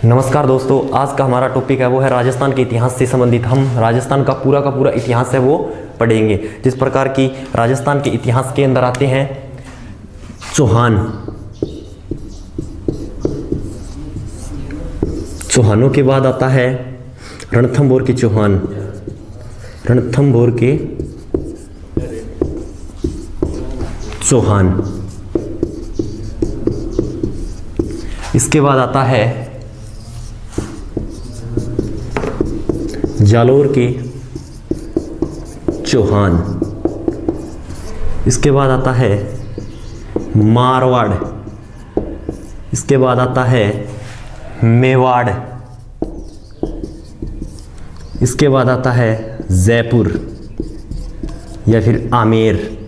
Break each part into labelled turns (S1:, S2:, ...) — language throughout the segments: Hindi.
S1: नमस्कार दोस्तों, आज का हमारा टॉपिक है वो है राजस्थान के इतिहास से संबंधित। हम राजस्थान का पूरा इतिहास है वो पढ़ेंगे। जिस प्रकार की राजस्थान के इतिहास के अंदर आते हैं चौहान, चौहानों के बाद आता है रणथंभौर के चौहान, रणथंभौर के चौहान। इसके बाद आता है जालोर के चौहान। इसके बाद आता है मारवाड़। इसके बाद आता है मेवाड़। इसके बाद आता है जयपुर या फिर आमेर।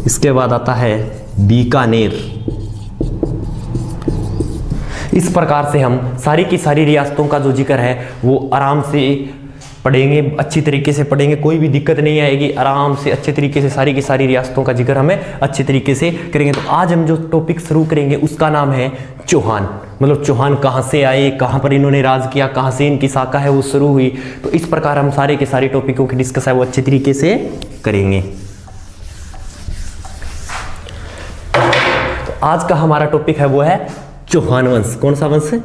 S1: इसके बाद आता है बीकानेर। इस प्रकार से हम सारी की सारी रियासतों का जो जिक्र है वो आराम से पढ़ेंगे, अच्छी तरीके से पढ़ेंगे, कोई भी दिक्कत नहीं आएगी। आराम से अच्छे तरीके से सारी की सारी रियासतों का जिक्र हमें अच्छे तरीके से करेंगे। तो आज हम जो टॉपिक शुरू करेंगे उसका नाम है चौहान। मतलब चौहान कहाँ से आए, कहाँ पर इन्होंने राज किया, कहाँ से इनकी शाखा है वो शुरू हुई। तो इस प्रकार हम सारे के सारे टॉपिकों की डिस्कस है वो अच्छे तरीके से करेंगे। तो आज का हमारा टॉपिक है वो है चौहान वंश। कौन सा वंश है?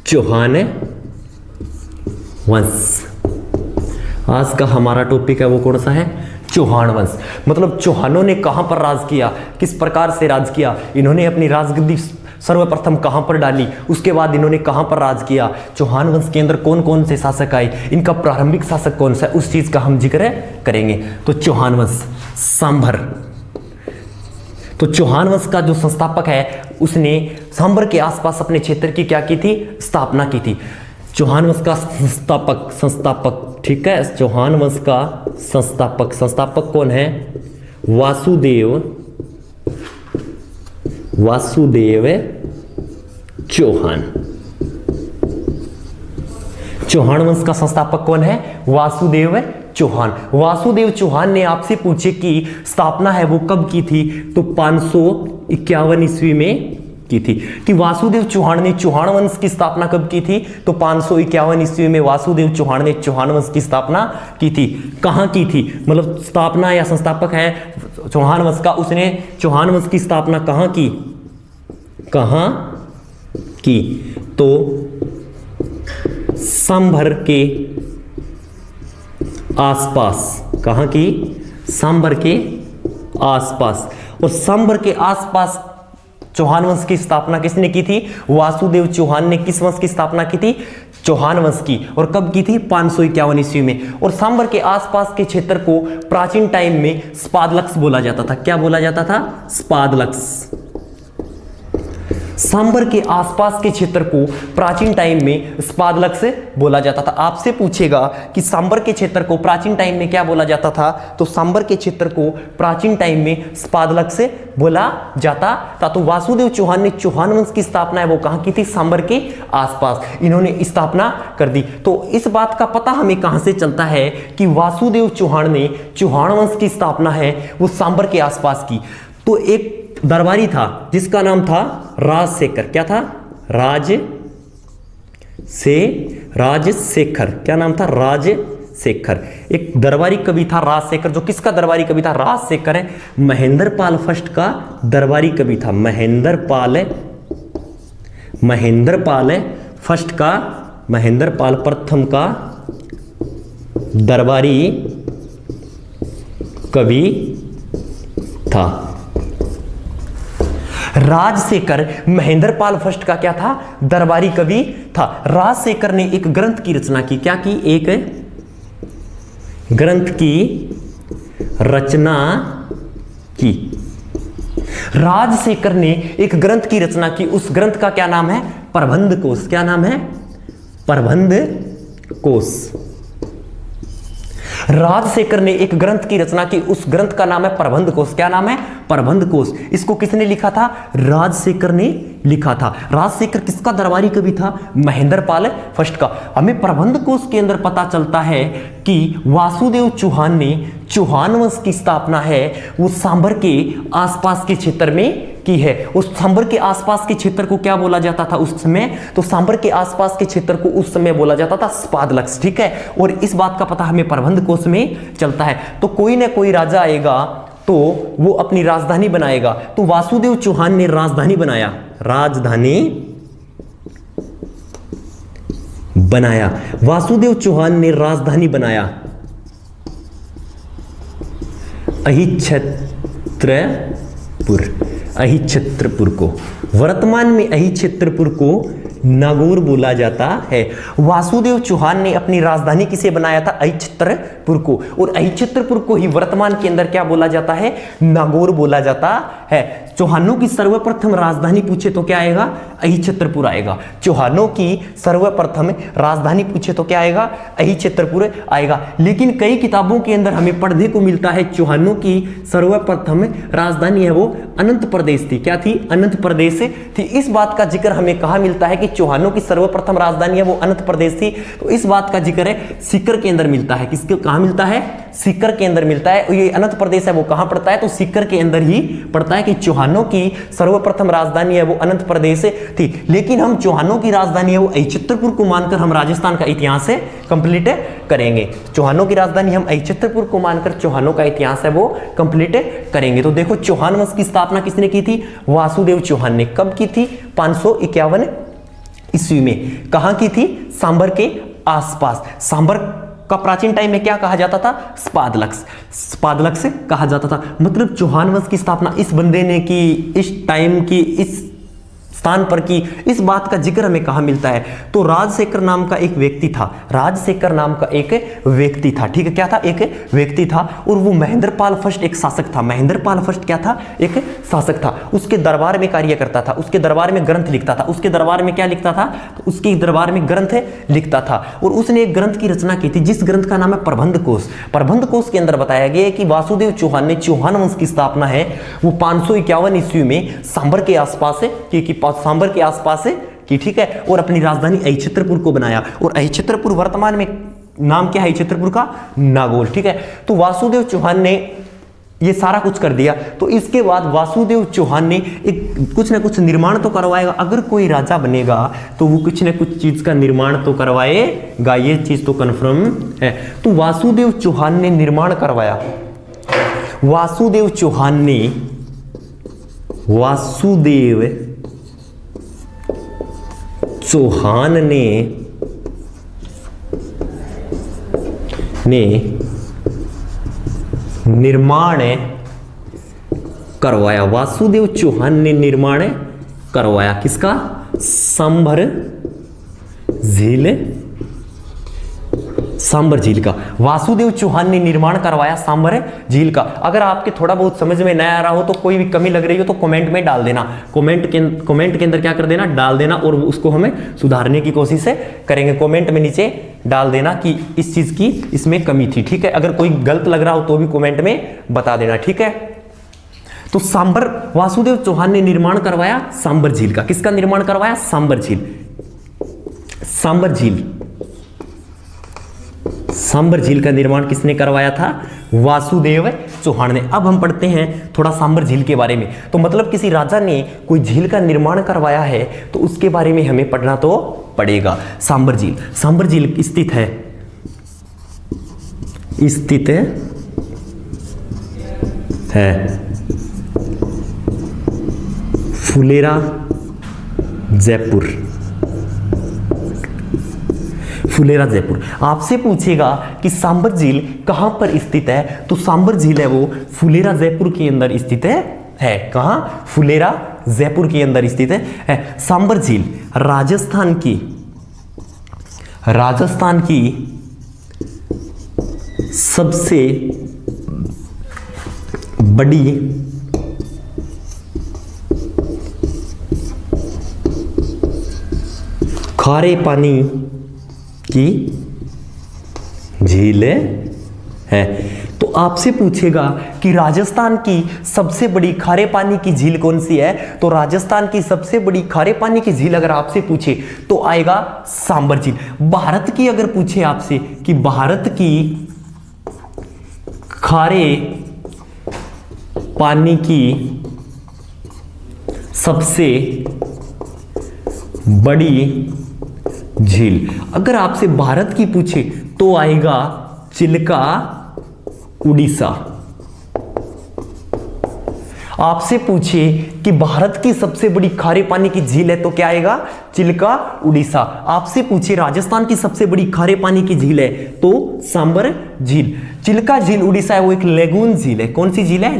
S1: चौहान वंश। आज का हमारा टॉपिक है वो कौन सा है? चौहान वंश। मतलब चौहानों ने कहां पर राज किया, किस प्रकार से राज किया, इन्होंने अपनी राजगद्दी सर्वप्रथम कहां पर डाली, उसके बाद इन्होंने कहां पर राज किया, चौहान वंश के अंदर कौन कौन से शासक आए, इनका प्रारंभिक शासक कौन सा है, उस चीज का हम जिक्र करेंगे। तो चौहान वंश, सांभर। तो चौहान वंश का जो संस्थापक है उसने सांभर के आसपास अपने क्षेत्र की क्या की थी? स्थापना की थी। चौहान वंश का संस्थापक ठीक है, चौहान वंश का संस्थापक कौन है? वासुदेव चौहान। चौहान वंश का संस्थापक कौन है? वासुदेव चौहान। वासुदेव चौहान ने आपसे पूछे कि स्थापना है वो कब की थी? तो 551 ईस्वी में की थी। कि वासुदेव चौहान ने चौहान वंश की स्थापना कब की थी? तो 551 ईस्वी में वासुदेव चौहान ने चौहान वंश की स्थापना की थी। कहाँ की थी? मतलब स्थापना या संस्थापक है चौहान वंश का, उसने चौहान वंश की स्थापना कहाँ की? तो सांभर के आसपास। कहाँ की? सांभर के आसपास। और सांभर के आसपास चौहान वंश की स्थापना किसने की थी? वासुदेव चौहान ने किस वंश की स्थापना की थी? चौहान वंश की। और कब की थी? 551 ईस्वी में। और सांभर के आसपास के क्षेत्र को प्राचीन टाइम में स्पादलक्स बोला जाता था। क्या बोला जाता था? स्पादलक्स। सांभर के आसपास के क्षेत्र को प्राचीन टाइम में स्पादलक्स बोला जाता था। आपसे पूछेगा कि सांभर के क्षेत्र को प्राचीन टाइम में क्या बोला जाता था? तो सांभर के क्षेत्र को प्राचीन टाइम में स्पादलक्स बोला जाता था। तो वासुदेव चौहान ने चौहान वंश की स्थापना है वो कहाँ की थी? सांभर के आसपास इन्होंने स्थापना कर दी। तो इस बात का पता हमें कहां से चलता है कि वासुदेव चौहान ने चौहान वंश की स्थापना है वो सांभर के आसपास की। तो एक दरबारी था जिसका नाम था राजशेखर। क्या था? राजशेखर। क्या नाम था? राजशेखर। एक दरबारी कवि था राजशेखर। जो किसका दरबारी कवि था? राजशेखर है महेंद्रपाल फर्स्ट का दरबारी कवि था। महेंद्रपाल प्रथम का दरबारी कवि था। राजशेखर महेंद्रपाल फर्स्ट का क्या था? दरबारी कवि था। राजशेखर ने एक ग्रंथ की रचना की। क्या की? एक ग्रंथ की रचना की। राजशेखर ने एक ग्रंथ की रचना की। उस ग्रंथ का क्या नाम है? प्रबंध कोश। क्या नाम है? प्रबंध कोश। राजशेखर ने एक ग्रंथ की रचना की। उस ग्रंथ का नाम है प्रबंध कोश। क्या नाम है? प्रबंध कोश। इसको किसने लिखा था? राजशेखर ने लिखा था। राजशेखर किसका दरबारी कवि था? महेंद्रपाल फर्स्ट का। हमें प्रबंध कोश के अंदर पता चलता है कि वासुदेव चौहान ने चौहान वंश की स्थापना है वो सांभर के आसपास के क्षेत्र में की है। उस सांबर के आसपास के क्षेत्र को क्या बोला जाता था उस समय? तो सांबर के आसपास के क्षेत्र को उस समय बोला जाता था स्पादलक्स, ठीक है। और इस बात का पता हमें प्रबंध कोश में चलता है। तो कोई ना कोई राजा आएगा तो वो अपनी राजधानी बनाएगा। तो वासुदेव चौहान ने राजधानी बनाया, राजधानी बनाया, वासुदेव चौहान ने राजधानी बनाया अहिच्छत्रपुर, अहिच्छत्रपुर को, वर्तमान में अहिच्छत्रपुर को नागौर बोला जाता है। वासुदेव चौहान ने अपनी राजधानी किसे बनाया था? अहिच्छत्रपुर को, और अहिच्छत्रपुर को ही वर्तमान के अंदर क्या बोला जाता है? नागौर बोला जाता है। चौहानों की सर्वप्रथम राजधानी पूछे तो क्या आएगा? अहिच्छत्रपुर आएगा। चौहानों की सर्वप्रथम राजधानी पूछे तो क्या आएगा? अहिच्छत्रपुर आएगा। लेकिन कई किताबों के अंदर हमें पढ़ने को मिलता है चौहानों की सर्वप्रथम राजधानी है वो अनंत प्रदेश थी। क्या थी? अनंत प्रदेश थी। इस बात का जिक्र हमें कहाँ मिलता है कि चौहानों की सर्वप्रथम राजधानी है वो अनंत प्रदेश थी? तो इस बात का जिक्र है सीकर के अंदर मिलता है। किसके कहाँ मिलता है? सीकर के अंदर मिलता है। ये अनंत प्रदेश है वो कहाँ पड़ता है? तो सीकर के अंदर ही पड़ता है कि चौहानों की सर्वप्रथम राजधानी है वो अनंत प्रदेश थी। लेकिन हम चौहानों की राजधानी है वो अहिच्छत्रपुर को मानकर हम राजस्थान का इतिहास है कंप्लीट करेंगे। चौहानों की राजधानी हम अहिच्छत्रपुर को मानकर चौहानों का इतिहास है वो कंप्लीट करेंगे। तो देखो चौहान वंश की स्थापना किसने की थी? वासुदेव चौहान ने। कब की थी? 551 ईस्वी में। कहां की थी? सांबर के आसपास। सांबर का प्राचीन टाइम में क्या कहा जाता था? स्पादलक्स, स्पादलक्स कहा जाता था। मतलब चौहान वंश की स्थापना इस बंदे ने की, इस टाइम की, इस स्थान पर की। इस बात का जिक्र हमें कहां मिलता है? तो राजशेखर नाम का एक व्यक्ति था, राजशेखर नाम का एक व्यक्ति था, ठीक है। क्या था? एक व्यक्ति था, और वो महेंद्रपाल फर्स्ट एक शासक था। महेंद्रपाल फर्स्ट क्या था? एक शासक था। उसके दरबार में कार्य करता था, उसके दरबार में ग्रंथ लिखता था। उसके दरबार में क्या लिखता था? तो उसके दरबार में ग्रंथ लिखता था, और उसने एक ग्रंथ की रचना की थी जिस ग्रंथ का नाम है प्रबंध कोश। प्रबंध कोश के अंदर बताया गया है कि वासुदेव चौहान ने चौहान वंश की स्थापना है वो 551 ईस्वी में सांबर के आसपास है कि सांबर के आसपास है कि, ठीक है। और अपनी राजधानी अहिच्छत्रपुर को बनाया, और अहिच्छत्रपुर वर्तमान में नाम क्या है अहिच्छत्रपुर का? नागौर, ठीक है। तो वासुदेव चौहान ने ये सारा कुछ कर दिया। तो इसके बाद वासुदेव चौहान ने एक कुछ ना कुछ निर्माण तो करवाएगा। अगर कोई राजा बनेगा तो वो कुछ ना कुछ चीज का निर्माण तो करवाएगा, ये चीज तो कंफर्म है। तो वासुदेव चौहान ने निर्माण करवाया। वासुदेव चौहान ने, वासुदेव चौहान ने निर्माण करवाया। वासुदेव चौहान ने निर्माण करवाया किसका? सांबर झील, सांबर झील का। वासुदेव चौहान ने निर्माण करवाया सांबर झील का। अगर आपके थोड़ा बहुत समझ में ना आ रहा हो तो कोई भी कमी लग रही हो तो कमेंट में डाल देना, कमेंट के अंदर क्या कर देना? डाल देना, और उसको हमें सुधारने की कोशिश करेंगे। कमेंट में नीचे डाल देना कि इस चीज की इसमें कमी थी, ठीक है। अगर कोई गलत लग रहा हो तो भी कमेंट में बता देना, ठीक है। तो सांबर, वासुदेव चौहान ने निर्माण करवाया सांबर झील का। किसका निर्माण करवाया? सांबर झील, सांबर झील, सांबर झील का निर्माण किसने करवाया था? वासुदेव चौहान ने। अब हम पढ़ते हैं थोड़ा सांबर झील के बारे में। तो मतलब किसी राजा ने कोई झील का निर्माण करवाया है तो उसके बारे में हमें पढ़ना तो पड़ेगा। सांबर झील, सांबर झील स्थित है फुलेरा जयपुर, फुलेरा जयपुर। आपसे पूछेगा कि सांबर झील कहां पर स्थित है, तो सांबर झील है वो फुलेरा जयपुर के अंदर स्थित है। कहां? फुलेरा जयपुर के अंदर स्थित है। सांबर झील राजस्थान की सबसे बड़ी खारे पानी की झील है। तो आपसे पूछेगा कि राजस्थान की सबसे बड़ी खारे पानी की झील कौन सी है, तो राजस्थान की सबसे बड़ी खारे पानी की झील अगर आपसे पूछे तो आएगा सांबर झील। भारत की अगर पूछे आपसे कि भारत की खारे पानी की सबसे बड़ी झील। अगर आपसे भारत की पूछे तो आएगा चिल्का उड़ीसा। आपसे पूछे कि भारत की सबसे बड़ी खारे पानी की झील है तो क्या आएगा? चिल्का उड़ीसा। आपसे पूछे राजस्थान की सबसे बड़ी खारे पानी की झील है तो सांबर झील। चिल्का झील उड़ीसा है, वो एक लेगून झील है। कौन सी झील है?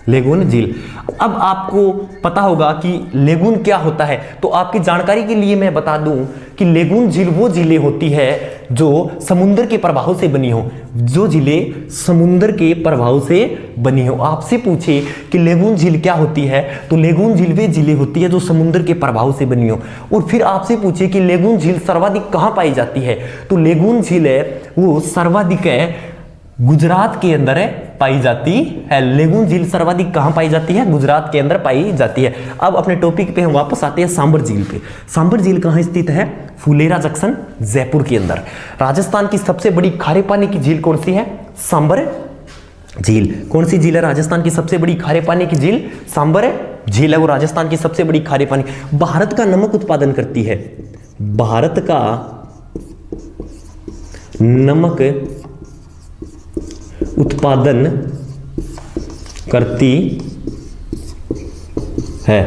S1: लेगून झील। अब आपको पता होगा कि लेगून क्या होता है, तो आपकी जानकारी के लिए मैं बता दूं कि लेगून झील वो झीलें होती है जो समुद्र के प्रभाव से बनी हो, जो झीलें समुद्र के प्रभाव से बनी हो। आपसे पूछे कि लेगून झील क्या होती है, तो लेगून झील वे झीलें होती है जो समुद्र के प्रभाव से बनी हो। और फिर आपसे पूछे कि लेगून झील सर्वाधिक कहां पाई जाती है, तो लेगून झील है वो सर्वाधिक है गुजरात के अंदर पाई जाती है। लेगून झील सर्वाधिक कहां पाई जाती है? गुजरात के अंदर पाई जाती है। अब अपने टॉपिक पे हम वापस आते हैं सांबर झील पे। सांबर झील कहां स्थित है? फुलेरा जंक्शन, जयपुर के अंदर। राजस्थान की सबसे बड़ी खारे पानी की झील कौन सी है? सांबर झील। कौन सी झील है राजस्थान की सबसे बड़ी खारे पानी की झील? सांबर झील है वो राजस्थान की सबसे बड़ी खारे पानी। भारत का नमक उत्पादन करती है, भारत का नमक उत्पादन करती है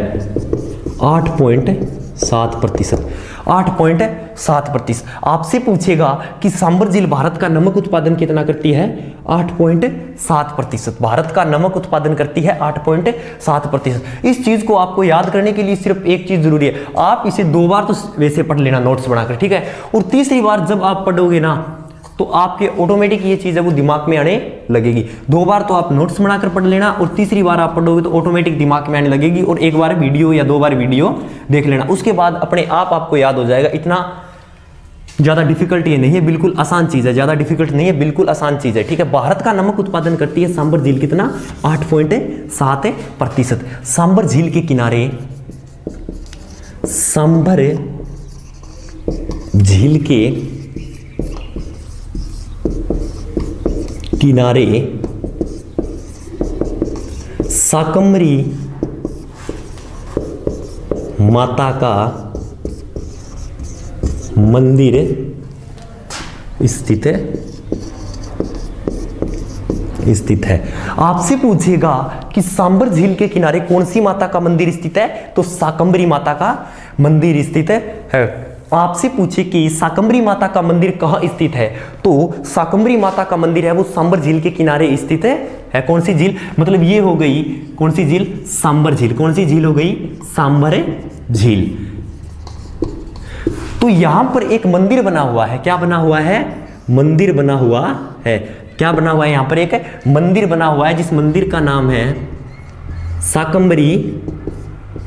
S1: 8.7%। 8.7%। आपसे पूछेगा कि सांबर झील भारत का नमक उत्पादन कितना करती है? 8.7%। भारत का नमक उत्पादन करती है 8.7%। इस चीज को आपको याद करने के लिए सिर्फ एक चीज जरूरी है, आप इसे 2 बार तो वैसे पढ़ लेना नोट्स बनाकर, ठीक है? और तीसरी बार जब आप पढ़ोगे ना तो आपके ऑटोमेटिक ये चीज है वो दिमाग में आने लगेगी। 2 बार तो आप नोट्स बनाकर पढ़ लेना और तीसरी बार आप पढ़ोगे तो ऑटोमेटिक दिमाग में आने लगेगी। और 1 बार वीडियो या 2 बार वीडियो देख लेना, उसके बाद अपने आप आपको याद हो जाएगा। इतना ज्यादा डिफिकल्ट ये नहीं है, बिल्कुल आसान चीज है, ज्यादा डिफिकल्ट नहीं है, बिल्कुल आसान चीज है, ठीक है? भारत का नमक उत्पादन करती है सांबर झील कितना? 8.7%। सांबर झील के किनारे, सांबर झील के किनारे शाकंभरी माता का मंदिर स्थित है। आपसे पूछेगा कि सांबर झील के किनारे कौन सी माता का मंदिर स्थित है, तो शाकंभरी माता का मंदिर स्थित है। आपसे पूछे कि शाकंभरी माता का मंदिर कहां स्थित है, तो शाकंभरी माता का मंदिर है वो सांबर झील के किनारे स्थित है। कौन सी झील? मतलब ये हो गई कौन सी झील? सांबर झील। कौन सी झील हो गई? सांबर झील। तो यहां पर एक मंदिर बना हुआ है। क्या बना हुआ है? मंदिर बना हुआ है। क्या बना हुआ है? यहां पर एक मंदिर बना हुआ है जिस मंदिर का नाम है शाकंभरी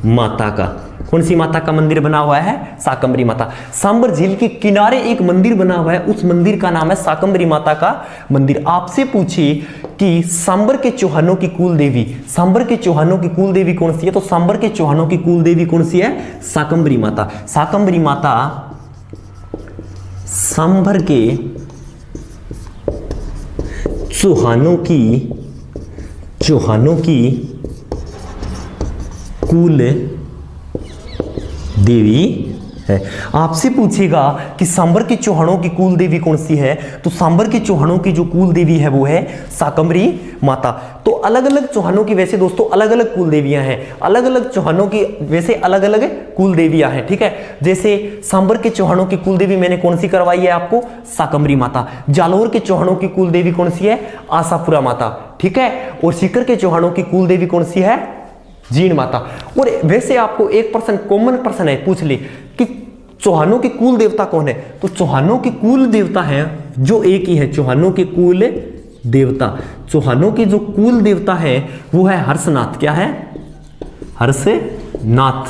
S1: माता का। कौन सी माता का मंदिर बना हुआ है? शाकंभरी माता। सांबर झील के किनारे एक मंदिर बना हुआ है, उस मंदिर का नाम है शाकंभरी माता का मंदिर। आपसे पूछिए कि सांबर के चौहानों की कुल देवी, सांबर के चौहानों की कुल देवी कौन सी है, तो सांबर के चौहानों की कुल देवी कौन सी है? शाकंभरी माता। शाकंभरी माता सांबर के चौहानों की कुल देवी है। आपसे पूछेगा कि सांबर के चौहानों की कुल देवी कौन सी है, तो सांबर के चौहानों की जो कुल देवी है वो है शाकंभरी माता। तो अलग अलग चौहानों की वैसे दोस्तों अलग अलग कुल देवियां हैं, अलग अलग चौहानों की वैसे अलग अलग कुल देवियां हैं, ठीक है? जैसे सांबर के चौहानों की कुल देवी मैंने कौन सी करवाई है आपको? शाकंभरी माता। जालोर के चौहानों की कुल देवी कौन सी है? आशापुरा माता, ठीक है? और सीकर के चौहानों की कुल देवी कौन सी है? जीण माता। और वैसे आपको एक प्रश्न कॉमन प्रश्न है, पूछ ले कि चौहानों के कुल देवता कौन है, तो चौहानों के कुल देवता है जो एक ही है, चौहानों के कुल देवता। चौहानों के जो कुल देवता है वो है हर्षनाथ। क्या है? हर्षनाथ।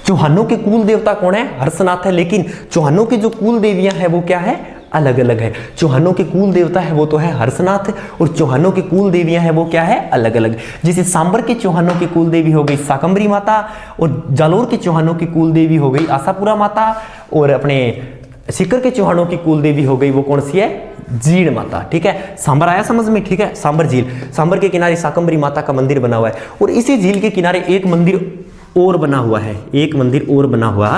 S1: चौहानों के कुल देवता कौन है? हर्षनाथ है। लेकिन चौहानों की जो कुल देवियां हैं वो क्या है? अलग अलग है। चौहानों के कुल देवता है वो तो है हर्षनाथ, और चौहानों की कुल देवियां हैं वो क्या है? अलग अलग। जैसे सांबर के चौहानों की कुल देवी हो गई शाकंभरी माता, और जालोर के चौहानों की कुल देवी हो गई आशापुरा माता, और अपने सीकर के चौहानों की कुल देवी हो गई वो कौन सी है, जीण माता। ठीक है, सांबर आया समझ में। ठीक है, सांबर झील, सांबर के किनारे शाकंभरी माता का मंदिर बना हुआ है और इसी झील के किनारे एक मंदिर और बना हुआ है, एक मंदिर और बना हुआ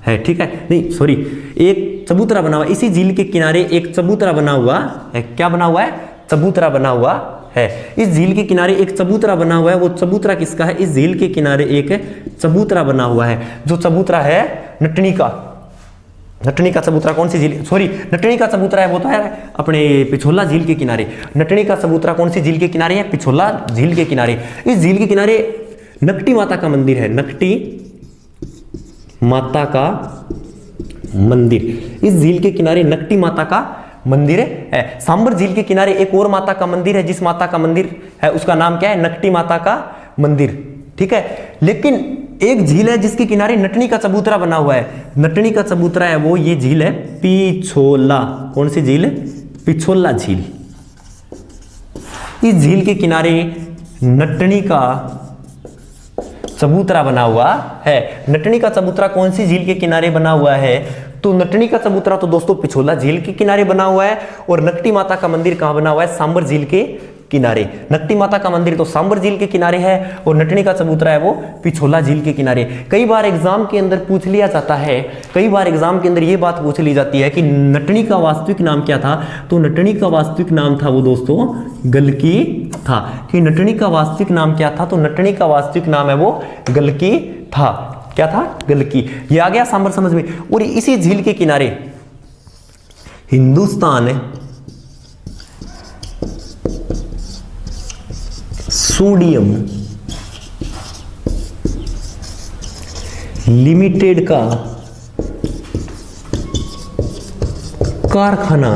S1: है। ठीक है, नहीं सॉरी, एक चबूतरा बना हुआ, इसी झील के किनारे एक चबूतरा बना हुआ है। क्या बना हुआ है, चबूतरा बना हुआ है। इस झील के किनारे एक चबूतरा बना हुआ है। वो चबूतरा किसका है, इस झील के किनारे एक चबूतरा बना हुआ है, जो चबूतरा है नटनी का। नटनी का चबूतरा कौन सी झील, सॉरी नटनी का चबूतरा है वो तो है अपने पिछोला झील के किनारे। नटनी का चबूतरा कौन सी झील के किनारे है, पिछोला झील के किनारे। इस झील के किनारे नकटी माता का मंदिर है, नकटी माता का मंदिर। इस झील के किनारे नकटी माता का मंदिर है। सांबर झील के किनारे एक और माता का मंदिर है, जिस माता का मंदिर है उसका नाम क्या है, नकटी माता का मंदिर। ठीक है, लेकिन एक झील है जिसके किनारे नटनी का चबूतरा बना हुआ है। नटनी का चबूतरा है वो, ये झील है पिछोला। कौन सी झील है, पिछोला झील। इस झील के किनारे नटनी का चबूतरा बना हुआ है। नटनी का चबूतरा कौन सी झील के किनारे बना हुआ है, तो नटनी का चबूतरा तो दोस्तों पिछोला झील के किनारे बना हुआ है और नकटी माता का मंदिर कहां बना हुआ है, सांबर झील के किनारे। नकटी माता का मंदिर तो सांबर झील के किनारे है और नटनी का चबूतरा है वो पिछोला झील के किनारे। कई बार एग्जाम के अंदर पूछ लिया जाता है, कई बार एग्जाम के अंदर ये बात पूछ ली जाती है कि नटनी का वास्तविक नाम क्या था, तो नटनी का वास्तविक नाम था वो दोस्तों गलकी था। कि नटनी का वास्तविक नाम क्या था, तो नटनी का वास्तविक नाम है वो गलकी था। क्या था, गलकी। ये आ गया सांबर समझ में। और इसी झील के किनारे हिंदुस्तान सोडियम लिमिटेड का कारखाना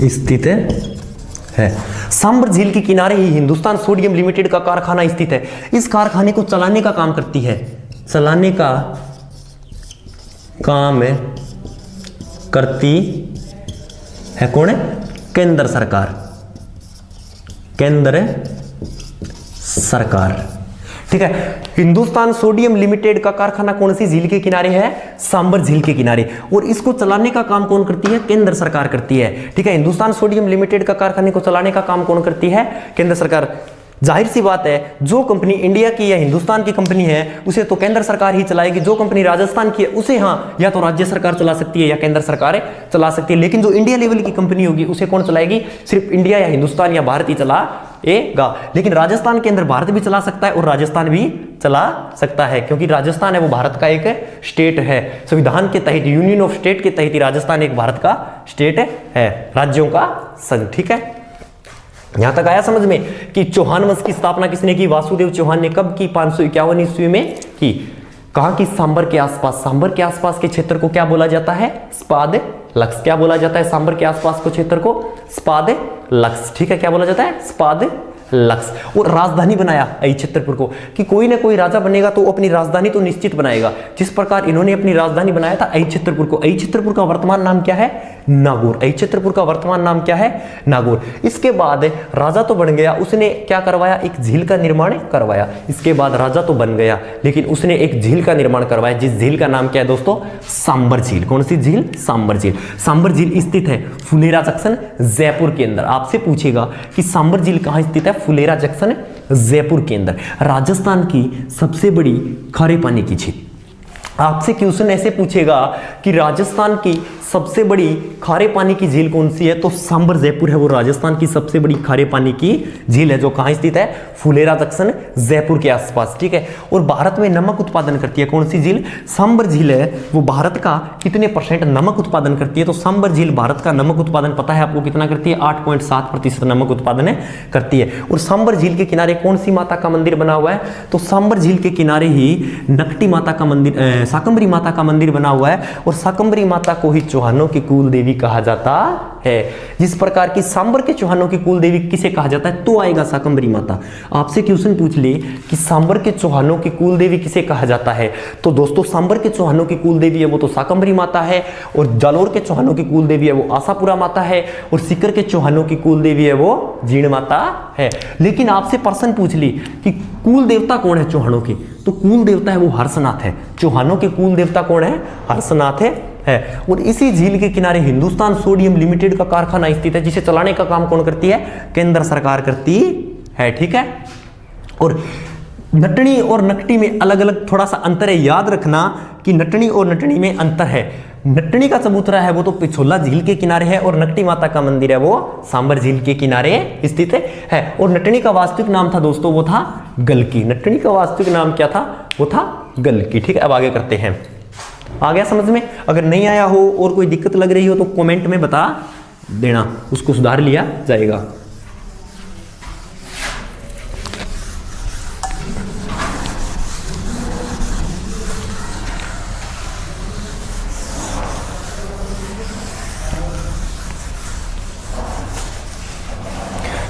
S1: स्थित है। सांबर झील के किनारे ही हिंदुस्तान सोडियम लिमिटेड का कारखाना स्थित है। इस कारखाने को चलाने का काम करती है, चलाने का काम करती है कौन है, केंद्र सरकार। केंद्र सरकार। ठीक है, हिंदुस्तान सोडियम लिमिटेड का कारखाना कौन सी झील के किनारे है, सांबर झील के किनारे। और इसको चलाने का काम कौन करती है, केंद्र सरकार करती है। ठीक है, हिंदुस्तान सोडियम लिमिटेड का कारखाने को चलाने का काम कौन करती है, केंद्र सरकार। जाहिर सी बात है, जो कंपनी इंडिया की या हिंदुस्तान की कंपनी है उसे तो केंद्र सरकार ही चलाएगी। जो कंपनी राजस्थान की है उसे हाँ या तो राज्य सरकार चला सकती है या केंद्र सरकार चला सकती है। लेकिन जो इंडिया लेवल की कंपनी होगी उसे कौन चलाएगी, सिर्फ इंडिया या हिंदुस्तान या भारत ही चलाएगा। लेकिन राजस्थान के अंदर भारत भी चला सकता है और राजस्थान भी चला सकता है, क्योंकि राजस्थान है वो भारत का एक स्टेट है। संविधान के तहत, यूनियन ऑफ स्टेट के तहत ही राजस्थान एक भारत का स्टेट है, राज्यों का संघ। ठीक है, यहां तक आया समझ में कि चौहान वंश की स्थापना किसने की, वासुदेव चौहान ने कब की, 551 ईस्वी में की। कहा कि सांबर के आसपास, सांबर के आसपास के क्षेत्र को क्या बोला जाता है, स्पाद लक्स। क्या बोला जाता है, सांबर के आसपास को क्षेत्र को स्पाद लक्स। ठीक है, क्या बोला जाता है, स्पाद लक्स। और राजधानी बनाया अहिच्छत्रपुर को, कि कोई ना कोई राजा बनेगा तो अपनी राजधानी तो निश्चित बनाएगा। जिस प्रकार इन्होंने अपनी राजधानी बनाया था अहिच्छत्रपुर को। अहिच्छत्रपुर का वर्तमान नाम क्या है, नागौर। अहिच्छत्रपुर का वर्तमान नाम क्या है, नागौर। इसके बाद राजा तो बन गया, उसने क्या करवाया, एक झील का निर्माण करवाया। इसके बाद राजा तो बन गया लेकिन उसने एक झील का निर्माण करवाया, जिस झील का नाम क्या है दोस्तों, सांबर झील। कौन सी झील, सांबर झील। सांबर झील स्थित है फुलेरा जंक्शन जयपुर के अंदर। आपसे पूछेगा कि सांबर झील कहां स्थित है, फुलेरा जंक्शन जयपुर के अंदर। राजस्थान की सबसे बड़ी खारे पानी की झील। आपसे क्वेश्चन ऐसे पूछेगा कि राजस्थान की सबसे बड़ी खारे पानी की झील कौन सी है, तो सांबर जयपुर है वो राजस्थान की सबसे बड़ी खारे पानी की झील है, जो कहां स्थित है, फुलेरा जंक्शन जयपुर के आसपास। ठीक है, और भारत में नमक उत्पादन करती है कौन सी झील, सांबर झील है वो भारत का कितने % नमक उत्पादन करती है, तो सांबर झील भारत का नमक उत्पादन पता है आपको कितना करती है, 8.7% नमक उत्पादन करती है। और सांबर झील के किनारे कौन सी माता का मंदिर बना हुआ है, तो सांबर झील के किनारे ही नकटी माता का मंदिर, शाकंभरी माता का मंदिर बना हुआ है। और शाकंभरी माता को ही चौहानों की कुल देवी कहा जाता है। जिस प्रकार की सांबर के चौहानों की कुल देवी किसे कहा जाता है, तो आएगा शाकंभरी माता। आपसे क्वेश्चन पूछ ले कि सांबर के चौहानों की कुल देवी किसे कहा जाता है, तो दोस्तों सांबर के चौहानों की कुल देवी है वो तो शाकंभरी माता है, और जालोर के चौहानों की कुल देवी है वो आशापुरा माता है, और सीकर के चौहानों की कुल देवी है वो जीण माता है। लेकिन आपसे प्रश्न पूछ ली कि कुल देवता कौन है चौहानों की, तो कुल देवता है वो हर्षनाथ है। चौहानों के कुल देवता कौन है, हर्षनाथ है। है। और इसी झील के किनारे हिंदुस्तान सोडियम लिमिटेड का कारखाना स्थित है, जिसे चलाने का काम कौन करती है? केंद्र सरकार करती है। ठीक है, और नटनी और नकटी में अलग अलग थोड़ा सा अंतर है, याद रखना कि नटनी और नटनी में अंतर है। नटनी का चबूतरा है वो तो पिछोला झील के किनारे है, और नकटी माता का मंदिर है वो सांबर झील के किनारे स्थित है। और नटनी का वास्तविक नाम था दोस्तों, वो था गलकी। नटनी का वास्तविक नाम क्या था? वो था गलकी। ठीक है, अब आगे करते हैं। आ गया समझ में? अगर नहीं आया हो और कोई दिक्कत लग रही हो तो कमेंट में बता देना, उसको सुधार लिया जाएगा।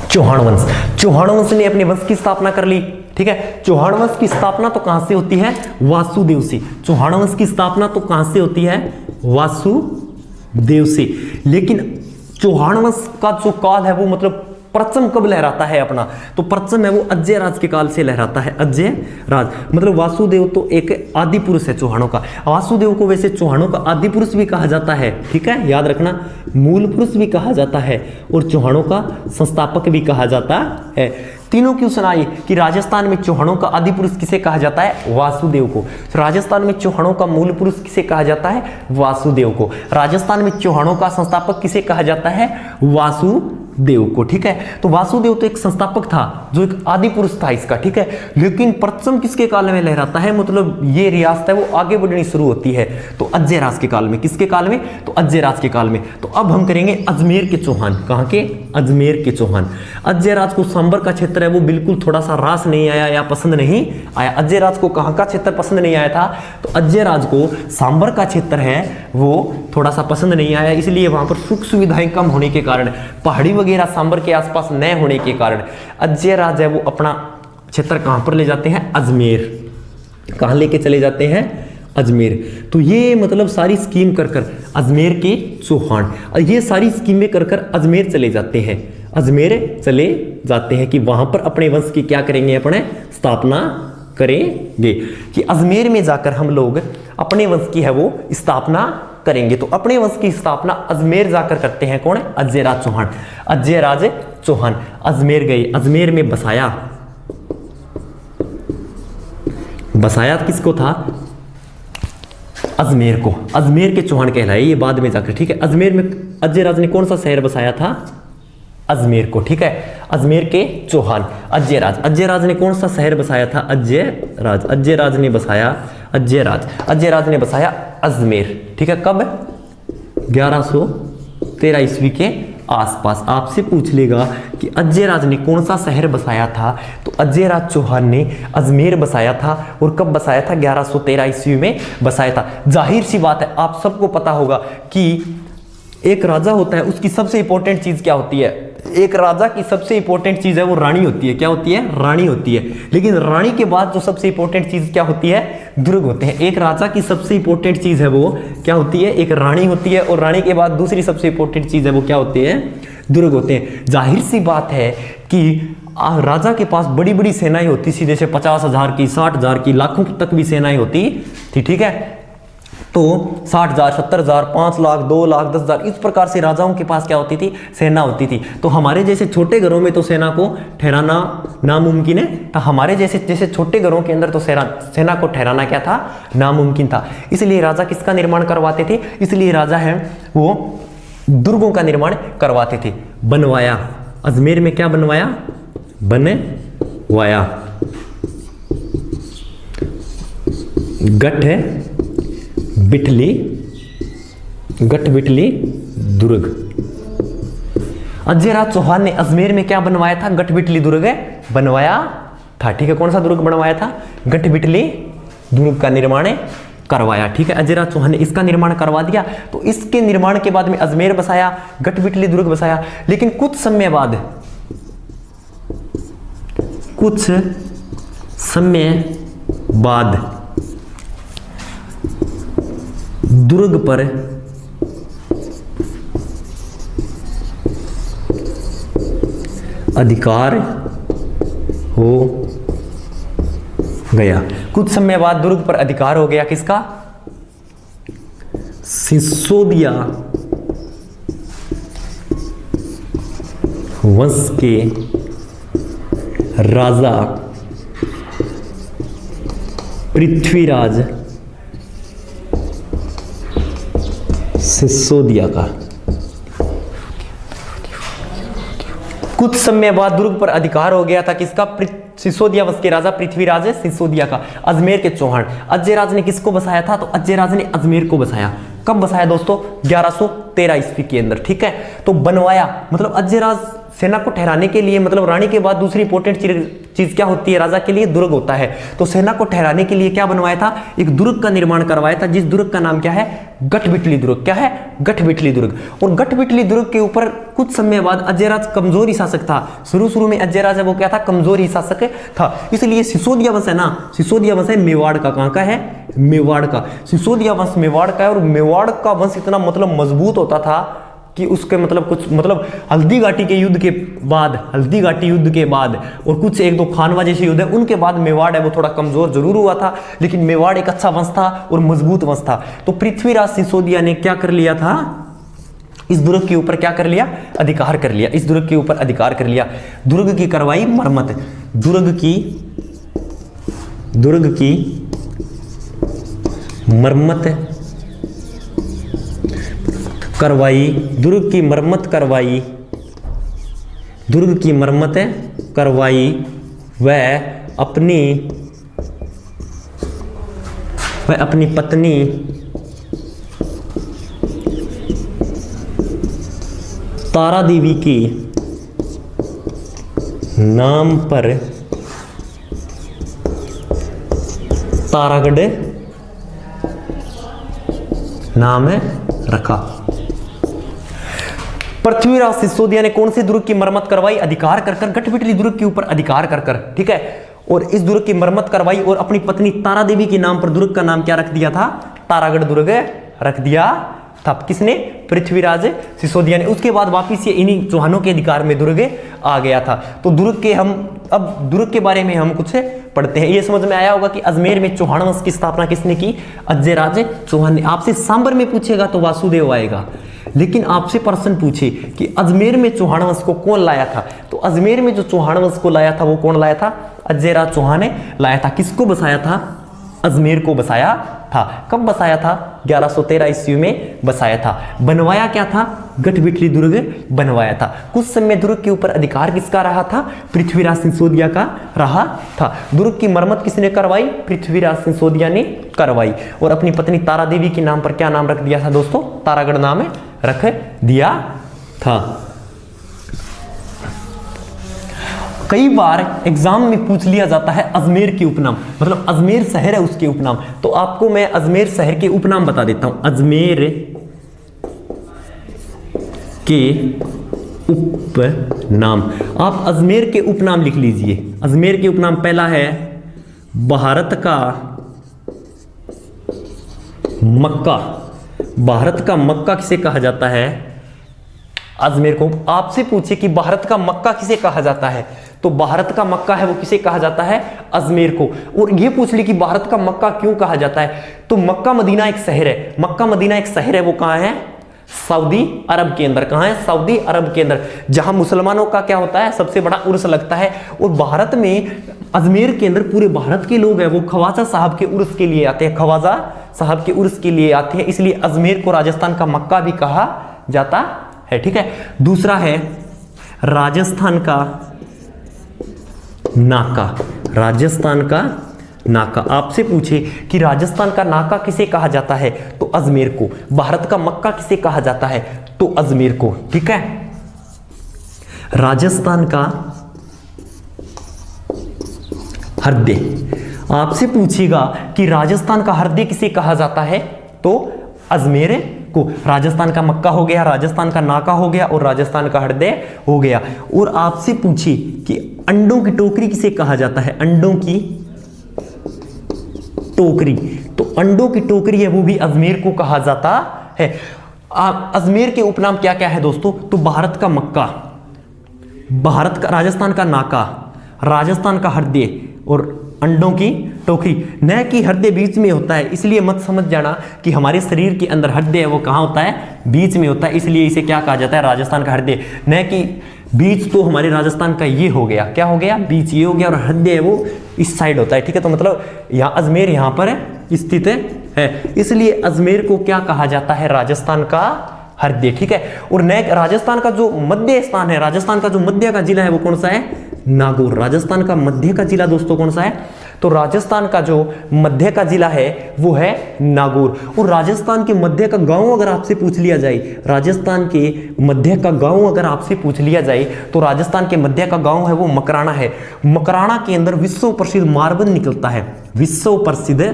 S1: चौहान वंश, चौहान वंश ने अपने वंश की स्थापना कर ली। ठीक है, चौहान वंश की स्थापना तो कहां से होती है? वासुदेव से। चौहान वंश की स्थापना तो कहां से होती है? वासुदेव से। लेकिन चौहान वंश का जो काल है वो मतलब परचम कब लहराता है अपना? तो परचम है वो अजय राज के काल से लहराता है। अजय राज मतलब वासुदेव तो एक आदि पुरुष है चौहानों का। वासुदेव को वैसे चौहानों का आदि पुरुष भी कहा जाता है। ठीक है, याद रखना, मूल पुरुष भी कहा जाता है और चौहानों का संस्थापक भी कहा जाता है। तीनों क्यों सुनाई कि राजस्थान में चौहानों का आदि पुरुष किसे कहा जाता है? वासुदेव को। राजस्थान में चौहानों का मूल पुरुष किसे कहा जाता है? वासुदेव को। राजस्थान में चौहानों का संस्थापक किसे कहा जाता है? वासुदेव को। ठीक है, तो वासुदेव तो एक संस्थापक था, जो एक आदि पुरुष था इसका। ठीक है, लेकिन परचम किसके काल में लहराता है? मतलब ये रियासत है वो आगे बढ़नी शुरू होती है तो अजय राज के काल में। किसके काल में? तो अजय राज के काल में। तो अब हम करेंगे अजमेर के चौहान। कहां के? अजमेर के चौहान। अजय राज को सांबर का क्षेत्र है वो बिल्कुल थोड़ा सा रास नहीं आया या पसंद नहीं आया। अजय राज को कहां का क्षेत्र पसंद नहीं आया था? तो अजय राज को सांबर का क्षेत्र है वो थोड़ा सा पसंद नहीं आया, इसलिए वहां पर सुख सुविधाएं कम होने के कारण, पहाड़ी वगैरह सांबर के आसपास न होने के कारण अजय राज है वो अपना क्षेत्र कहां पर ले जाते हैं? अजमेर। कहां लेके चले जाते हैं? अजमेर। तो ये मतलब सारी स्कीम कर कर अजमेर के चौहान, ये सारी स्कीमें कर कर अजमेर चले जाते हैं। अजमेर चले जाते हैं कि वहां पर अपने वंश की क्या करेंगे? अपने स्थापना करेंगे कि अजमेर में जाकर हम लोग अपने वंश की है वो स्थापना करेंगे। तो अपने वंश की स्थापना अजमेर जाकर करते हैं। कौन? अजय राज चौहान। अजय राज चौहान अजमेर गए, अजमेर में बसाया। बसाया किसको था? अजमेर को। अजमेर के चौहान कहलाए ये बाद में जाकर। ठीक है, अजमेर में अजय राज ने कौन सा शहर बसाया था? अजमेर को। ठीक है, अजमेर के चौहान अजय राज। अजय राज ने कौन सा शहर बसाया था? अजय राज। अजय राज ने बसाया अजय राज ने बसाया अजमेर। ठीक है, कब? 1113 ईस्वी के आसपास। आपसे पूछ लेगा कि अजय राज ने कौन सा शहर बसाया था, तो अजय राज चौहान ने अजमेर बसाया था। और कब बसाया था? 1113 ईस्वी में बसाया था। जाहिर सी बात है, आप सबको पता होगा कि एक राजा होता है, उसकी सबसे इंपॉर्टेंट चीज क्या होती है? एक राजा की सबसे इंपॉर्टेंट चीज है वो रानी होती है। क्या होती है? रानी होती है। लेकिन रानी के बाद जो सबसे इंपॉर्टेंट चीज क्या होती है? दुर्ग होते हैं। एक राजा की सबसे इंपॉर्टेंट चीज है वो क्या होती है? एक रानी होती है, और रानी के बाद दूसरी सबसे इंपॉर्टेंट चीज है वो क्या होती है? दुर्ग होते हैं। जाहिर सी बात है कि राजा के पास बड़ी बड़ी सेनाएं होती थी, जैसे 50,000 की, 60,000 की, लाखों तक भी सेनाएं होती थी। ठीक है, तो 60,000, 70,000, 5 लाख, 2 लाख, 10,000 इस प्रकार से राजाओं के पास क्या होती थी? सेना होती थी। तो हमारे जैसे छोटे घरों में तो सेना को ठहराना नामुमकिन है। तो हमारे जैसे छोटे घरों के अंदर तो सेना को ठहराना क्या था? नामुमकिन था। इसलिए राजा किसका निर्माण करवाते थे? इसलिए राजा है वो दुर्गों का निर्माण करवाते थे। बनवाया। अजमेर में क्या बनवाया? बनवाया। गठ बिटली दुर्ग। अजय राज चौहान ने अजमेर में क्या बनवाया था? गठ बिटली दुर्ग बनवाया था। ठीक है, कौन सा दुर्ग बनवाया था? गठ बिटली दुर्ग का निर्माण करवाया। ठीक है, अजय राज चौहान ने इसका निर्माण करवा दिया। तो इसके निर्माण के बाद में अजमेर बसाया, गठ बिटली दुर्ग बसाया। लेकिन कुछ समय बाद दुर्ग पर अधिकार हो गया। कुछ समय बाद दुर्ग पर अधिकार हो गया किसका? सिसोदिया वंश के राजा पृथ्वीराज सिसोदिया का कुछ समय बाद दुर्ग पर अधिकार हो गया था किसका? सिसोदिया वंश के राजा पृथ्वीराज सिसोदिया का। अजमेर के चौहान, अजयराज ने किसको बसाया था? तो अजयराज ने अजमेर को बसाया। कब बसाया दोस्तों? 1113 ईस्वी के अंदर, ठीक है। तो बनवाया मतलब अजयराज सेना को ठहराने के लिए, मतलब रानी के बाद दूसरी इंपॉर्टेंट चीज क्या होती है राजा के लिए? दुर्ग होता है। तो सेना को ठहराने के लिए क्या बनवाया था? एक दुर्ग का निर्माण करवाया था, जिस दुर्ग का नाम क्या है? गठबिटली दुर्ग। क्या है? गठबिटली दुर्ग। और गठबिटली दुर्ग के ऊपर कुछ समय बाद अजयराज कमजोर ही शासक था। शुरू में अजयराज है वो क्या था? कमजोर ही शासक था। इसलिए सिसोदिया वंश है ना, सिसोदिया वंश है मेवाड़ का। कहां का है? मेवाड़ का। सिसोदिया वंश मेवाड़ का है। और मेवाड़ का वंश इतना मतलब मजबूत होता था कि उसके मतलब कुछ मतलब हल्दी घाटी के युद्ध के बाद, हल्दी घाटी युद्ध के बाद और कुछ एक दो खानवा जैसे युद्ध है उनके बाद मेवाड़ है वो थोड़ा कमजोर जरूर हुआ था, लेकिन मेवाड़ एक अच्छा वंश था और मजबूत वंश था। तो पृथ्वीराज सिसोदिया ने क्या कर लिया था? इस दुर्ग के ऊपर क्या कर लिया? अधिकार कर लिया। इस दुर्ग के ऊपर अधिकार कर लिया। दुर्ग की करवाई मरम्मत, दुर्ग की मरम्मत करवाई, दुर्ग की मरम्मत करवाई, दुर्ग की मरम्मत करवाई। वह अपनी पत्नी तारा देवी के नाम पर तारागढ़ नाम रखा। पृथ्वीराज सिसोदिया ने कौन सी दुर्ग की मरम्मत करवाई? अधिकार कर कर, गठबिटली दुर्ग के ऊपर अधिकार कर कर, ठीक है। और इस दुर्ग की मरम्मत करवाई और अपनी पत्नी तारा देवी के नाम पर दुर्ग का नाम क्या रख दिया था? तारागढ़ दुर्ग रख दिया था। किसने? पृथ्वीराज सिसोदिया ने। उसके बाद वापिस ये इन्हीं चौहानों के अधिकार में दुर्ग आ गया था। तो दुर्ग के हम अब दुर्ग के बारे में हम कुछ पढ़ते हैं। ये समझ में आया होगा कि अजमेर में चौहान वंश की स्थापना किसने की? अजयराज चौहान ने। आपसे सांबर में पूछेगा तो वासुदेव आएगा, लेकिन आपसे प्रश्न पूछे कि अजमेर में चौहान वंश को कौन लाया था, तो अजमेर में जो चौहान वंश को लाया था वो कौन लाया था? अजयराज चौहान ने लाया था। किसको बसाया था? अजमेर को बसाया था। कब बसाया था? 1113 ईस्वी में बसाया था। बनवाया क्या था? गठबिटली दुर्ग बनवाया था। कुछ समय दुर्ग के ऊपर अधिकार किसका रहा था? पृथ्वीराज सिसोदिया का रहा था। दुर्ग की मरम्मत किसने करवाई? पृथ्वीराज सिसोदिया ने करवाई। और अपनी पत्नी तारा देवी के नाम पर क्या नाम रख दिया था दोस्तों? तारागढ़ नाम रख दिया था। कई बार एग्जाम में पूछ लिया जाता है अजमेर के उपनाम, मतलब अजमेर शहर है उसके उपनाम। तो आपको मैं अजमेर शहर के उपनाम बता देता हूं। अजमेर के उपनाम, आप अजमेर के उपनाम लिख लीजिए। अजमेर के उपनाम पहला है भारत का मक्का। भारत का मक्का किसे कहा जाता है? अजमेर को। आपसे पूछे कि भारत का मक्का किसे कहा जाता है, तो भारत का मक्का है वो किसे कहा जाता है? अजमेर को। और ये पूछ ली कि भारत का मक्का क्यों कहा जाता है, तो मक्का मदीना एक शहर है। मक्का मदीना एक शहर है, वो कहां है? सऊदी अरब के अंदर। कहां है? सऊदी अरब के अंदर, जहां मुसलमानों का क्या होता है? सबसे बड़ा उर्स लगता है। और भारत में अजमेर के अंदर पूरे भारत के लोग हैं वो ख्वाजा साहब के उर्स के लिए आते हैं, ख्वाजा साहब के उर्स के लिए आते हैं, इसलिए अजमेर को राजस्थान का मक्का भी कहा जाता है, ठीक है। दूसरा है राजस्थान का नाका। राजस्थान का नाका। आपसे पूछे कि राजस्थान का नाका किसे कहा जाता है, तो अजमेर को। भारत का मक्का किसे कहा जाता है, तो अजमेर को, ठीक है। राजस्थान का हृदय। आपसे पूछेगा कि राजस्थान का हृदय किसे कहा जाता है, तो अजमेर को। राजस्थान का मक्का हो गया, राजस्थान का नाका हो गया और राजस्थान का हृदय हो गया। और आपसे पूछे कि अंडों की टोकरी किसे कहा जाता है, अंडों की टोकरी, तो अंडों की टोकरी है वो भी अजमेर को कहा जाता है। अजमेर के उपनाम क्या क्या है दोस्तों, तो भारत का मक्का, भारत का, राजस्थान का नाका, राजस्थान का हृदय और अंडों की टोकरी, न कि हृदय बीच में होता है, इसलिए मत समझ जाना कि हमारे शरीर के अंदर हृदय है वो कहाँ होता है, बीच में होता है, इसलिए इसे क्या कहा जाता है, राजस्थान का हृदय। न कि बीच तो हमारे राजस्थान का ये हो गया, क्या हो गया, बीच ये हो गया, और हृदय है वो इस साइड होता है, ठीक है। तो मतलब यहाँ अजमेर यहाँ पर है स्थित है, इसलिए अजमेर को क्या कहा जाता है, राजस्थान का हृदय, ठीक है। और नए राजस्थान का जो मध्य स्थान है, राजस्थान का जो मध्य का जिला है वो कौन सा है, नागौर। राजस्थान का मध्य का जिला दोस्तों कौन सा है, तो राजस्थान का जो मध्य का जिला है वो है नागौर। और राजस्थान के मध्य का गांव अगर आपसे पूछ लिया जाए, राजस्थान के मध्य का गांव अगर आपसे पूछ लिया जाए तो राजस्थान के मध्य का गांव है वो मकराना है। मकराना के अंदर विश्व प्रसिद्ध मार्बल निकलता है, विश्व प्रसिद्ध,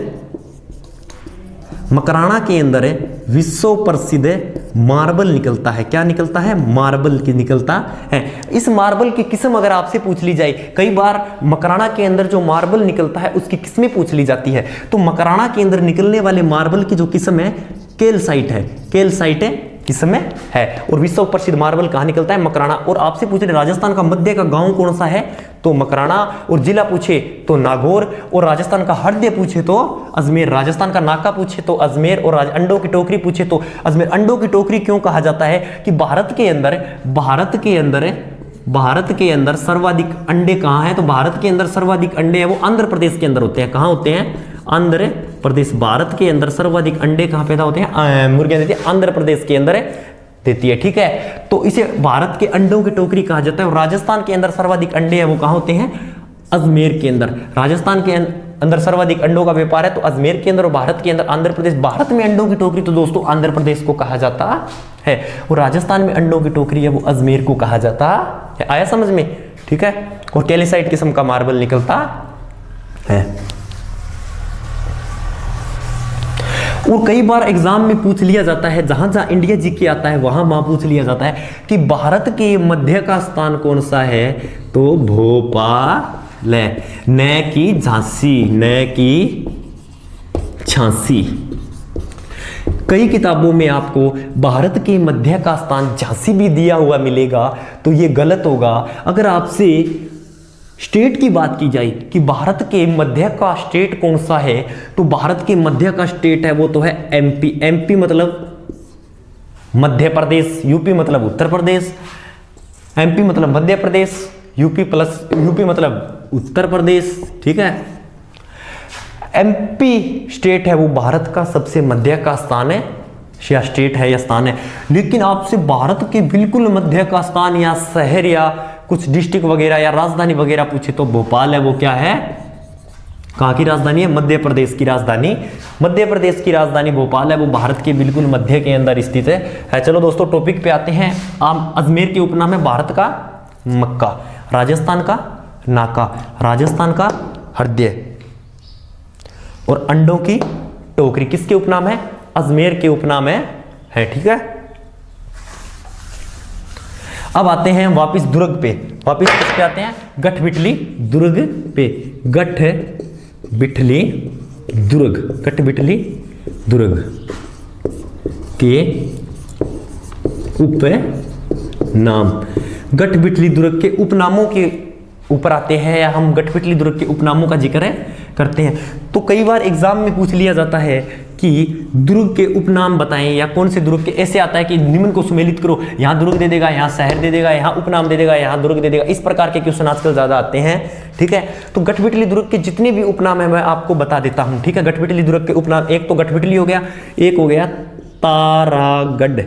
S1: मकराना के अंदर विश्व प्रसिद्ध मार्बल निकलता है। क्या निकलता है, मार्बल की निकलता है। इस मार्बल की किस्म अगर आपसे पूछ ली जाए, कई बार मकराना के अंदर जो मार्बल निकलता है उसकी किस्में पूछ ली जाती है, तो मकराना के अंदर निकलने वाले मार्बल की जो किस्म है कैल्साइट है, कैल्साइट किस्म है। और विश्व प्रसिद्ध मार्बल कहाँ निकलता है, मकराना। और आपसे पूछ रहे राजस्थान का मध्य का गांव कौन सा है, तो मकराना, और जिला पूछे तो नागौर, और राजस्थान का हृदय पूछे तो अजमेर, राजस्थान का नाका पूछे तो अजमेर, और अंडों की टोकरी पूछे तो अजमेर। अंडों की टोकरी क्यों कहा जाता है कि भारत के अंदर सर्वाधिक अंडे कहाँ हैं, तो भारत के अंदर सर्वाधिक अंडे हैं वो आंध्र प्रदेश के अंदर होते हैं। कहाँ होते हैं, आंध्र प्रदेश। भारत के अंदर सर्वाधिक अंडे कहाँ पैदा होते हैं, मुर्गियां देती है, आंध्र प्रदेश के अंदर देती है, ठीक है। तो इसे भारत के अंडों की टोकरी कहा जाता है। और राजस्थान के अंदर सर्वाधिक अंडे हैं वो कहाँ होते हैं, अजमेर के अंदर। राजस्थान के अंदर सर्वाधिक अंडों का व्यापार है तो अजमेर के अंदर, और भारत के अंदर आंध्र प्रदेश। भारत में अंडों की टोकरी तो दोस्तों आंध्र प्रदेश को कहा जाता है, और राजस्थान में अंडों की टोकरी है वो अजमेर को कहा जाता है। आया समझ में, ठीक है। और कैल्साइट किस्म का मार्बल निकलता है। और कई बार एग्जाम में पूछ लिया जाता है, जहां जहां इंडिया जीके आता है वहां पूछ लिया जाता है कि भारत के मध्य का स्थान कौन सा है, तो भोपाल है, न कि झांसी, न कि झांसी। कई किताबों में आपको भारत के मध्य का स्थान झांसी भी दिया हुआ मिलेगा, तो ये गलत होगा। अगर आपसे स्टेट की बात की जाए कि भारत के मध्य का स्टेट कौन सा है, तो भारत के मध्य का स्टेट है वो तो है एमपी। एमपी मतलब मध्य प्रदेश, यूपी मतलब उत्तर प्रदेश, एमपी मतलब मध्य प्रदेश, यूपी मतलब उत्तर प्रदेश, ठीक है। एमपी स्टेट है वो भारत का सबसे मध्य का स्थान है, या स्टेट है या स्थान है। लेकिन आपसे भारत के बिल्कुल मध्य का स्थान या शहर या कुछ डिस्ट्रिक्ट वगैरह या राजधानी वगैरह पूछे तो भोपाल है वो क्या है, कहाँ की राजधानी है, मध्य प्रदेश की राजधानी, मध्य प्रदेश की राजधानी भोपाल है, वो भारत के बिल्कुल मध्य के अंदर स्थित है। चलो दोस्तों टॉपिक पे आते हैं। अजमेर के उपनाम है भारत का मक्का, राजस्थान का नाका, राजस्थान का हृदय, और अंडों की टोकरी किसके उपनाम है, अजमेर के उपनाम है, ठीक है। अब आते हैं वापिस दुर्ग पे, वापिस किस पे आते हैं, गठबिटली दुर्ग पे। गठबिटली दुर्ग के उपनाम, गठबिटली दुर्ग के उपनामों के ऊपर आते हैं, या हम गठबिटली दुर्ग के उपनामों का जिक्र करते हैं। तो कई बार एग्जाम में पूछ लिया जाता है कि दुर्ग के उपनाम बताएं, या कौन से दुर्ग के, ऐसे आता है कि निम्न को सुमेलित करो, यहाँ दुर्ग दे देगा, यहाँ शहर दे देगा, यहाँ उपनाम दे देगा, यहाँ दुर्ग दे देगा। इस प्रकार के क्वेश्चन आजकल ज्यादा आते हैं, ठीक है। तो गठबिटली दुर्ग के जितने भी उपनाम है मैं आपको बता देता हूँ, ठीक है। गठबिटली दुर्ग के उपनाम, एक तो गठबिटली हो गया, एक हो गया तारागढ़,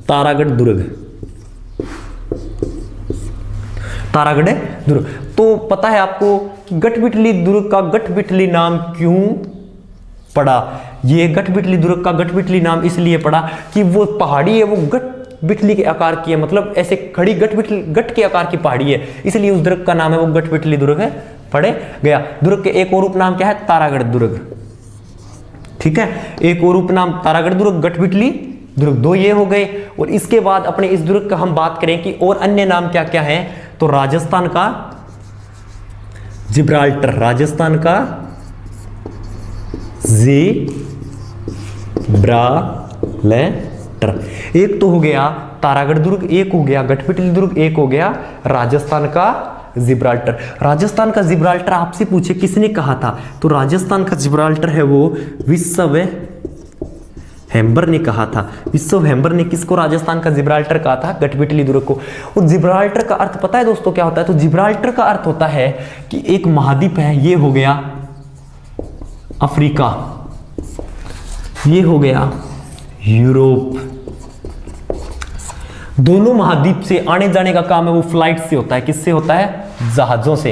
S1: तारागढ़ दुर्ग, तारागढ़ दुर्ग। तो पता है आपको कि गठबिटली दुर्ग का गठबिटली नाम क्यों पड़ा, ये गठबिटली दुर्ग का गठबिटली नाम इसलिए पड़ा कि वो पहाड़ी है वो गठबिटली के आकार की है, मतलब ऐसे खड़ी गठ के आकार की पहाड़ी है, इसलिए उस दुर्ग का नाम है वो गठबिटली दुर्ग है पड़े गया। दुर्ग के एक और उपनाम क्या है, तारागढ़ दुर्ग, ठीक है। एक और उपनाम तारागढ़ दुर्ग, गठबिटली दुर्ग, दो ये हो गए। और इसके बाद अपने इस दुर्ग का हम बात करें कि और अन्य नाम क्या क्या है, तो राजस्थान का जिब्राल्टर, राजस्थान का जिब्राल्टर, एक तो हो गया तारागढ़ दुर्ग, एक हो गया गठबिटली दुर्ग, एक हो गया राजस्थान का जिब्राल्टर। राजस्थान का जिब्राल्टर आपसे पूछे किसने कहा था, तो राजस्थान का जिब्राल्टर है वो विस्व हेम्बर ने कहा था। विस्व हेम्बर ने किसको राजस्थान का जिब्राल्टर कहा था, गठबिटली दुर्ग को। और जिब्राल्टर का अर्थ पता है दोस्तों क्या होता है, तो जिब्राल्टर का अर्थ होता है कि एक महाद्वीप है, ये हो गया अफ्रीका, ये हो गया यूरोप। दोनों महाद्वीप से आने जाने का काम है वो फ्लाइट से होता है। किससे होता है, जहाजों से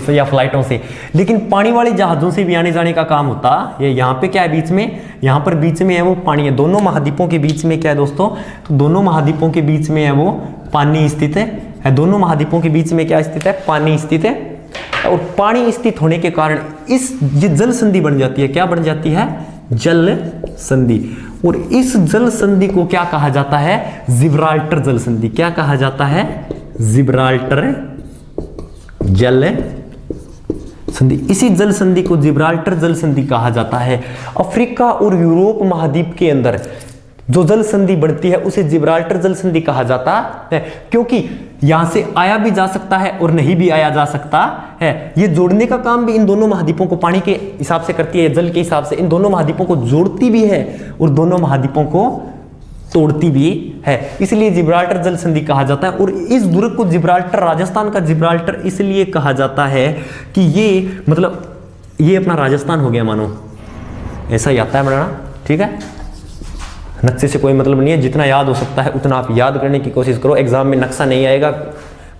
S1: या फ्लाइटों से। लेकिन पानी वाले जहाजों से भी आने जाने का काम होता है। यहाँ पे क्या है बीच में, यहाँ पर बीच में है वो पानी है। दोनों महाद्वीपों के बीच में क्या है दोस्तों, तो दोनों महाद्वीपों के बीच में है वो पानी स्थित है। दोनों महाद्वीपों के बीच में क्या स्थित है, पानी स्थित है। और पानी स्थित होने के कारण ये जल संधि बन जाती है। क्या बन जाती है, जल संधि। और इस जल संधि को क्या कहा जाता है, जिब्राल्टर जल संधि। क्या कहा जाता है, जिब्राल्टर जल संधि। इसी जल संधि को जिब्राल्टर जल संधि कहा जाता है। अफ्रीका और यूरोप महाद्वीप के अंदर जो जल संधि बढ़ती है उसे जिब्राल्टर जल संधि कहा जाता है, क्योंकि यहां से आया भी जा सकता है और नहीं भी आया जा सकता है। ये जोड़ने का काम भी इन दोनों महाद्वीपों को पानी के हिसाब से करती है, जल के हिसाब से इन दोनों महाद्वीपों को जोड़ती भी है और दोनों महाद्वीपों को तोड़ती भी है। इसलिए जिब्राल्टर जल संधि कहा जाता है। और इस दुर्ग को जिब्राल्टर, राजस्थान का जिब्राल्टर इसलिए कहा जाता है कि ये मतलब ये अपना राजस्थान हो गया मानो, ऐसा ही आता है बनाना। ठीक है, नक्शे से कोई मतलब नहीं है, जितना याद हो सकता है उतना आप याद करने की कोशिश करो। एग्जाम में नक्शा नहीं आएगा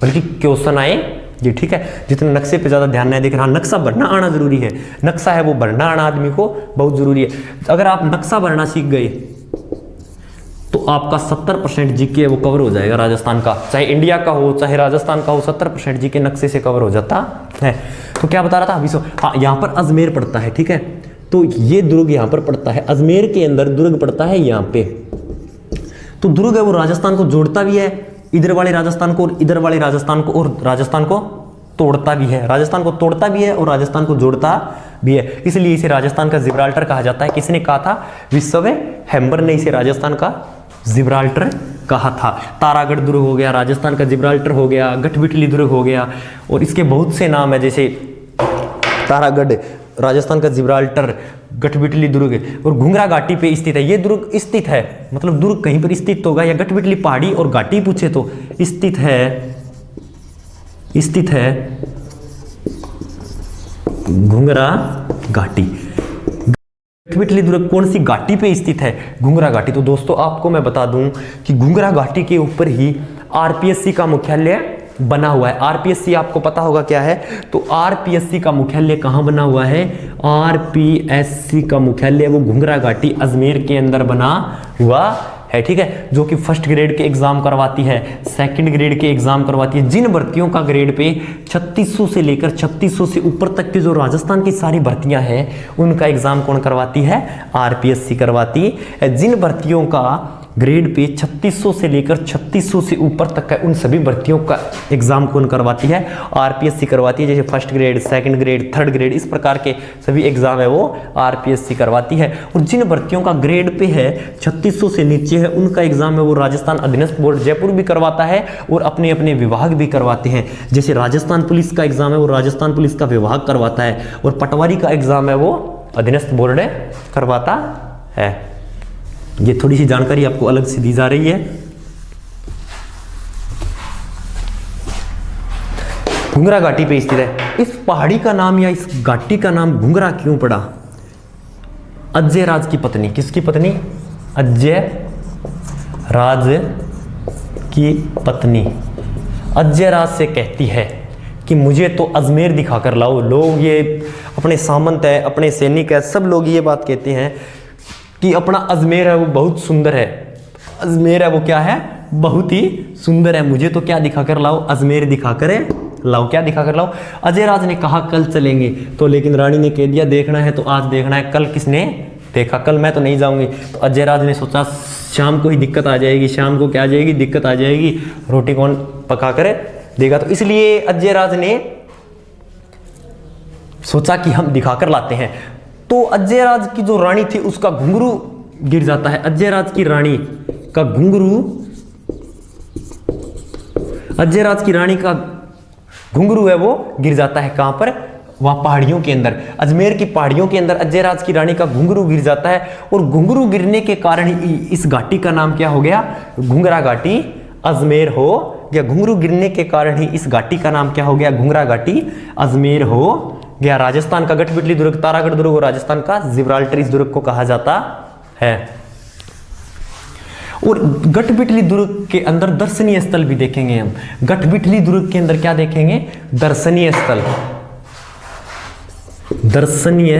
S1: बल्कि क्वेश्चन आए जी। ठीक है, जितना नक्शे पे ज्यादा ध्यान नहीं देकर, हाँ नक्शा भरना आना जरूरी है। नक्शा है वो भरना आना आदमी को बहुत जरूरी है। अगर आप नक्शा भरना सीख गए तो आपका 70% जीके वो कवर हो जाएगा राजस्थान का, चाहे इंडिया का हो चाहे राजस्थान का हो। 70% जीके नक्शे से कवर हो जाता है। तो क्या बता रहा था अभी, हाँ यहाँ पर अजमेर पड़ता है। ठीक है, तो ये दुर्ग यहाँ पर पड़ता है, अजमेर के अंदर दुर्ग पड़ता है यहाँ पे। तो दुर्ग है वो राजस्थान को जोड़ता भी है, इधर वाले राजस्थान को और इधर वाले राजस्थान को, और राजस्थान को तोड़ता भी है। राजस्थान को तोड़ता भी है और राजस्थान को जोड़ता भी है। इसलिए इसे राजस्थान का जिब्राल्टर कहा जाता है। किसने कहा था, विस्व हेम्बर ने इसे राजस्थान का जिब्राल्टर कहा था। तारागढ़ दुर्ग हो गया, राजस्थान का जिब्राल्टर हो गया, गठबिटली दुर्ग हो गया, और इसके बहुत से नाम है, जैसे तारागढ़, राजस्थान का जिब्राल्टर, गठबिटली दुर्ग और घुंगरा घाटी पे स्थित है। ये दुर्ग स्थित है, मतलब दुर्ग कहीं पर स्थित होगा, या गठबिटली पहाड़ी और घाटी पूछे तो स्थित है घुंगरा घाटी। गठबिटली दुर्ग कौन सी घाटी पे स्थित है, घुंगरा घाटी। तो दोस्तों आपको मैं बता दूं कि घुंगरा घाटी के ऊपर ही आरपीएससी का मुख्यालय बना हुआ है। आरपीएससी आपको पता होगा क्या है, तो आरपीएससी का मुख्यालय कहाँ बना हुआ है, आरपीएससी का मुख्यालय वो घुंगरा घाटी अजमेर के अंदर बना हुआ है। ठीक है, जो कि फर्स्ट ग्रेड के एग्जाम करवाती है, सेकंड ग्रेड के एग्जाम करवाती है। जिन भर्तियों का ग्रेड पे 3600 से लेकर 3600 से ऊपर तक की जो राजस्थान की सारी भर्तियां हैं उनका एग्जाम कौन करवाती है, आरपीएससी करवाती है। जिन भर्तियों का ग्रेड पे 3600 से लेकर 3600 से ऊपर तक का उन सभी भर्तियों का एग्जाम कौन करवाती है, आरपीएससी करवाती है। जैसे first grade, second grade, third grade, इस प्रकार के सभी एग्जाम है वो आरपीएससी करवाती है। और जिन भर्तियों का ग्रेड पे है 3600 से नीचे है उनका एग्जाम है वो राजस्थान अधीनस्थ बोर्ड जयपुर भी करवाता है और अपने अपने विभाग भी करवाते हैं। जैसे राजस्थान पुलिस का एग्जाम है वो राजस्थान पुलिस का विभाग करवाता है, और पटवारी का एग्जाम है वो अधीनस्थ बोर्ड करवाता है। ये थोड़ी सी जानकारी आपको अलग से दी जा रही है। घुंगरा घाटी पे स्थित है। इस पहाड़ी का नाम या इस घाटी का नाम घुंगरा क्यों पड़ा, अजय राज की पत्नी, किसकी पत्नी, अजय राज की पत्नी अजय राज से कहती है कि मुझे तो अजमेर दिखा कर लाओ। लोग ये अपने सामंत है, अपने सैनिक है, सब लोग ये बात कहते हैं कि अपना अजमेर है वो बहुत सुंदर है, अजमेर है वो क्या है, बहुत ही सुंदर है, मुझे तो क्या दिखा कर लाओ, अजमेर दिखा कर लाओ, क्या दिखा कर लाओ। अजय राज ने कहा कल चलेंगे, तो लेकिन रानी ने कह दिया देखना है तो आज देखना है, कल किसने देखा, कल मैं तो नहीं जाऊंगी। तो अजय राज ने सोचा शाम को ही दिक्कत आ जाएगी, शाम को क्या आ जाएगी, दिक्कत आ जाएगी, रोटी कौन पका कर देगा। तो इसलिए अजय राज ने सोचा कि हम दिखा कर लाते हैं। तो अजय राज की जो रानी थी उसका घुंघरू गिर जाता है। अजय राज की रानी का घुंघरू अजयराज की रानी का घुंघरू है वो गिर जाता है कहां पर, वहां पहाड़ियों के अंदर, अजमेर की पहाड़ियों के अंदर अजयराज की रानी का घुंघरू गिर जाता है। और घुंघरू गिरने के कारण इस घाटी का नाम क्या हो गया, घुंघरा घाटी अजमेर हो गया। घुंघरू गिरने के कारण ही इस घाटी का नाम क्या हो गया, घुंघरा घाटी अजमेर हो गया। राजस्थान का गठबिटली दुर्ग तारागढ़ दुर्ग और राजस्थान का जिब्राल्टर इस दुर्ग को कहा जाता है। और गठबिटली दुर्ग के अंदर दर्शनीय स्थल भी देखेंगे हम। गठबिटली दुर्ग के अंदर क्या देखेंगे, दर्शनीय स्थल, दर्शनीय,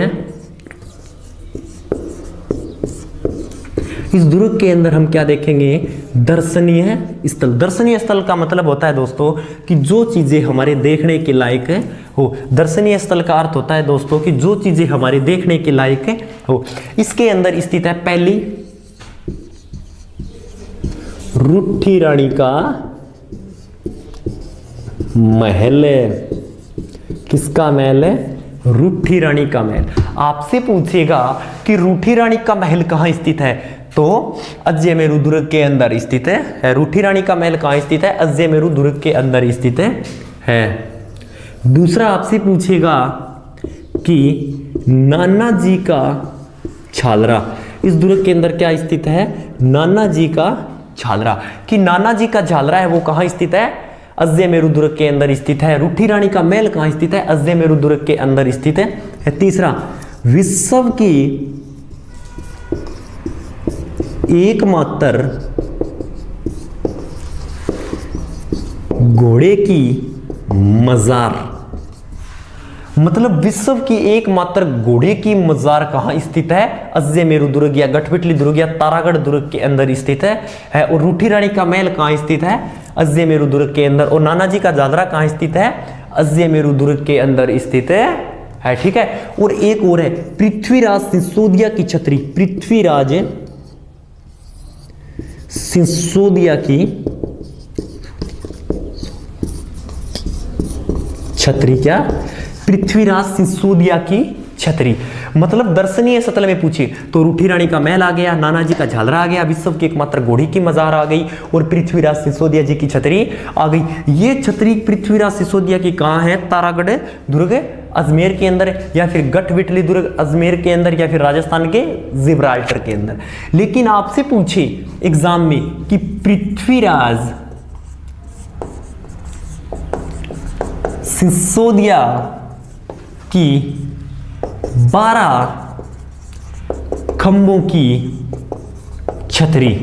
S1: इस दुर्ग के अंदर हम क्या देखेंगे, दर्शनीय स्थल। दर्शनीय स्थल का मतलब होता है दोस्तों कि जो चीजें हमारे देखने के लायक हो। दर्शनीय स्थल का अर्थ होता है दोस्तों कि जो चीजें हमारे देखने के लायक हो। इसके अंदर स्थित है पहली, रूठी रानी का महल। किसका महल है, रूठी रानी का महल। आपसे पूछेगा कि रूठी रानी का महल कहां स्थित है, तो अजयमेरु दुर्ग के अंदर स्थित है। रूठी रानी का महल कहां स्थित है, अजयमेरु दुर्ग के अंदर स्थित है। दूसरा आपसे पूछेगा कि नाना जी का छालरा, इस दुर्ग के अंदर क्या स्थित है, नाना जी का छालरा, कि नाना जी का झालरा है वो कहां स्थित है, अजयमेरु दुर्ग के अंदर स्थित है। रूठी रानी ka महल कहां स्थित है, अजयमेरु दुर्ग के अंदर स्थित है। तीसरा, विश्व की एकमात्र घोड़े की मजार, मतलब विश्व की एकमात्र घोड़े की मजार कहां स्थित है, अजयमेरु दुर्ग या गठबिटली दुर्ग या तारागढ़ दुर्ग के अंदर स्थित है। और रूठी रानी का महल कहां स्थित है, अजयमेरु दुर्ग के अंदर। और नाना जी का झालरा कहां स्थित है, अजयमेरु दुर्ग के अंदर स्थित है। ठीक है। और एक और है पृथ्वीराज सिसोदिया की छतरी, पृथ्वीराज सिसोदिया की छतरी, क्या, पृथ्वीराज सिसोदिया की छतरी। मतलब दर्शनीय स्थल में पूछे तो रूठी रानी का महल आ गया, नाना जी का झालरा आ गया, विश्व की एकमात्र घोड़ी की मजार आ गई और पृथ्वीराज सिसोदिया जी की छतरी आ गई। ये छतरी पृथ्वीराज सिसोदिया की कहां है, तारागढ़ दुर्ग अजमेर के अंदर, या फिर गठबिटली दुर्ग अजमेर के अंदर, या फिर राजस्थान के जिब्राल्टर के अंदर। लेकिन आपसे पूछे एग्जाम में कि पृथ्वीराज सिसोदिया की 12 खंभों की छतरी,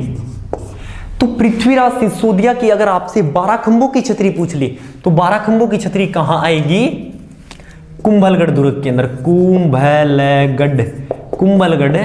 S1: तो पृथ्वीराज सिसोदिया की अगर आपसे 12 खंभों की छतरी पूछ ली तो 12 खंभों की छतरी कहां आएगी, कुंभलगढ़ दुर्ग के अंदर। कुंभलगढ़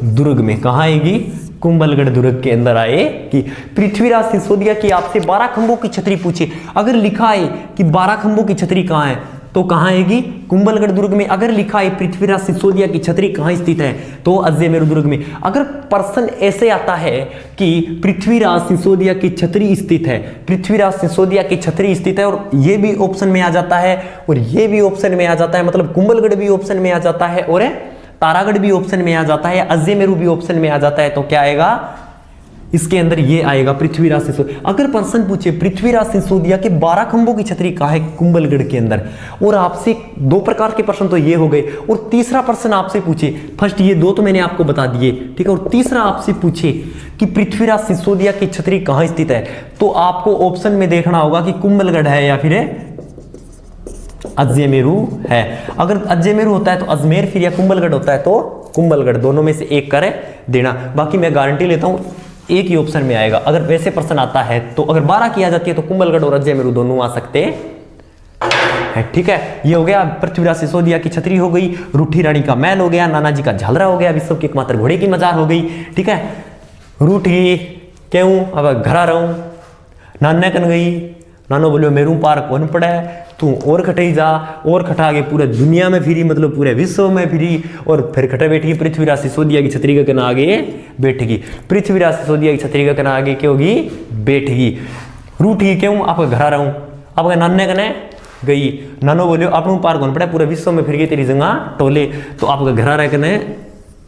S1: दुर्ग में कहां आएगी, कुंभलगढ़ दुर्ग के अंदर आए कि पृथ्वीराज सिसोदिया की आपसे 12 खंभों की छतरी पूछे, अगर लिखा है कि 12 खंभों की छतरी कहां है तो कहां आएगी, कुंभलगढ़ दुर्ग में। अगर लिखा है पृथ्वीराज सिसोदिया की छतरी कहां स्थित है तो अजयमेरु दुर्ग में। अगर प्रश्न ऐसे आता है कि पृथ्वीराज सिसोदिया की छतरी स्थित है, पृथ्वीराज सिसोदिया की छतरी स्थित है, और ये भी ऑप्शन में आ जाता है और ये भी ऑप्शन में आ जाता है, मतलब कुंभलगढ़ भी ऑप्शन में आ जाता है और तारागढ़ भी ऑप्शन में आ जाता है, अजयमेरु भी ऑप्शन में आ जाता है, तो क्या आएगा इसके अंदर, ये आएगा पृथ्वीराज सिसोदिया। अगर प्रश्न पूछे पृथ्वीराज सिसोदिया के 12 खंभों की छतरी कहां है, कुंभलगढ़ के अंदर, और आपसे 2 प्रकार के प्रश्न तो ये हो गए, और तीसरा प्रश्न आपसे पूछे, फर्स्ट ये 2 तो मैंने आपको बता दिए, ठीक है, और तीसरा आपसे पूछे कि पृथ्वीराज सिसोदिया की छतरी कहां स्थित है, तो आपको ऑप्शन में देखना होगा कि कुंभलगढ़ है या फिर अजयमेरु है। अगर अजयमेरु होता है तो अजमेर, फिर या कुंभलगढ़ होता है तो कुंभलगढ़, दोनों में से एक करे देना। बाकी मैं गारंटी लेता हूं एक ही ऑप्शन में आएगा। अगर वैसे प्रश्न आता है तो अगर 12 की आ जाती है तो कुंभलगढ़ और अजयमेरु दोनों आ सकते हैं। ठीक है, ये हो गया पृथ्वीराज सिसोदिया की छतरी हो गई, रूठी रानी का महल हो गया, नाना जी का झालरा हो गया, विश्व की एकमात्र घोड़े की मजार हो गई। ठीक है, रूठी क्यों अब घर रहूं, नाना कन गई, नानो बोलियो मेरू पार कौन पड़ा है, तू और खटे जा, और खटा के पूरे दुनिया में फिरी, मतलब पूरे विश्व में फिरी, और फिर खटे बैठी पृथ्वीराज सिसोदिया की छतरी का कना आगे बैठेगी, पृथ्वीराज सिसोदिया की छतरी का कना आगे क्या होगी, बैठेगी। रूठी क्यों आपका घर रहूं, आपका नाने कने गई, नानो बोलियो आपनों पार कौन पड़ा, पूरे विश्व में फिर गई तेरी जगह टोले, तो आपका घर रह कने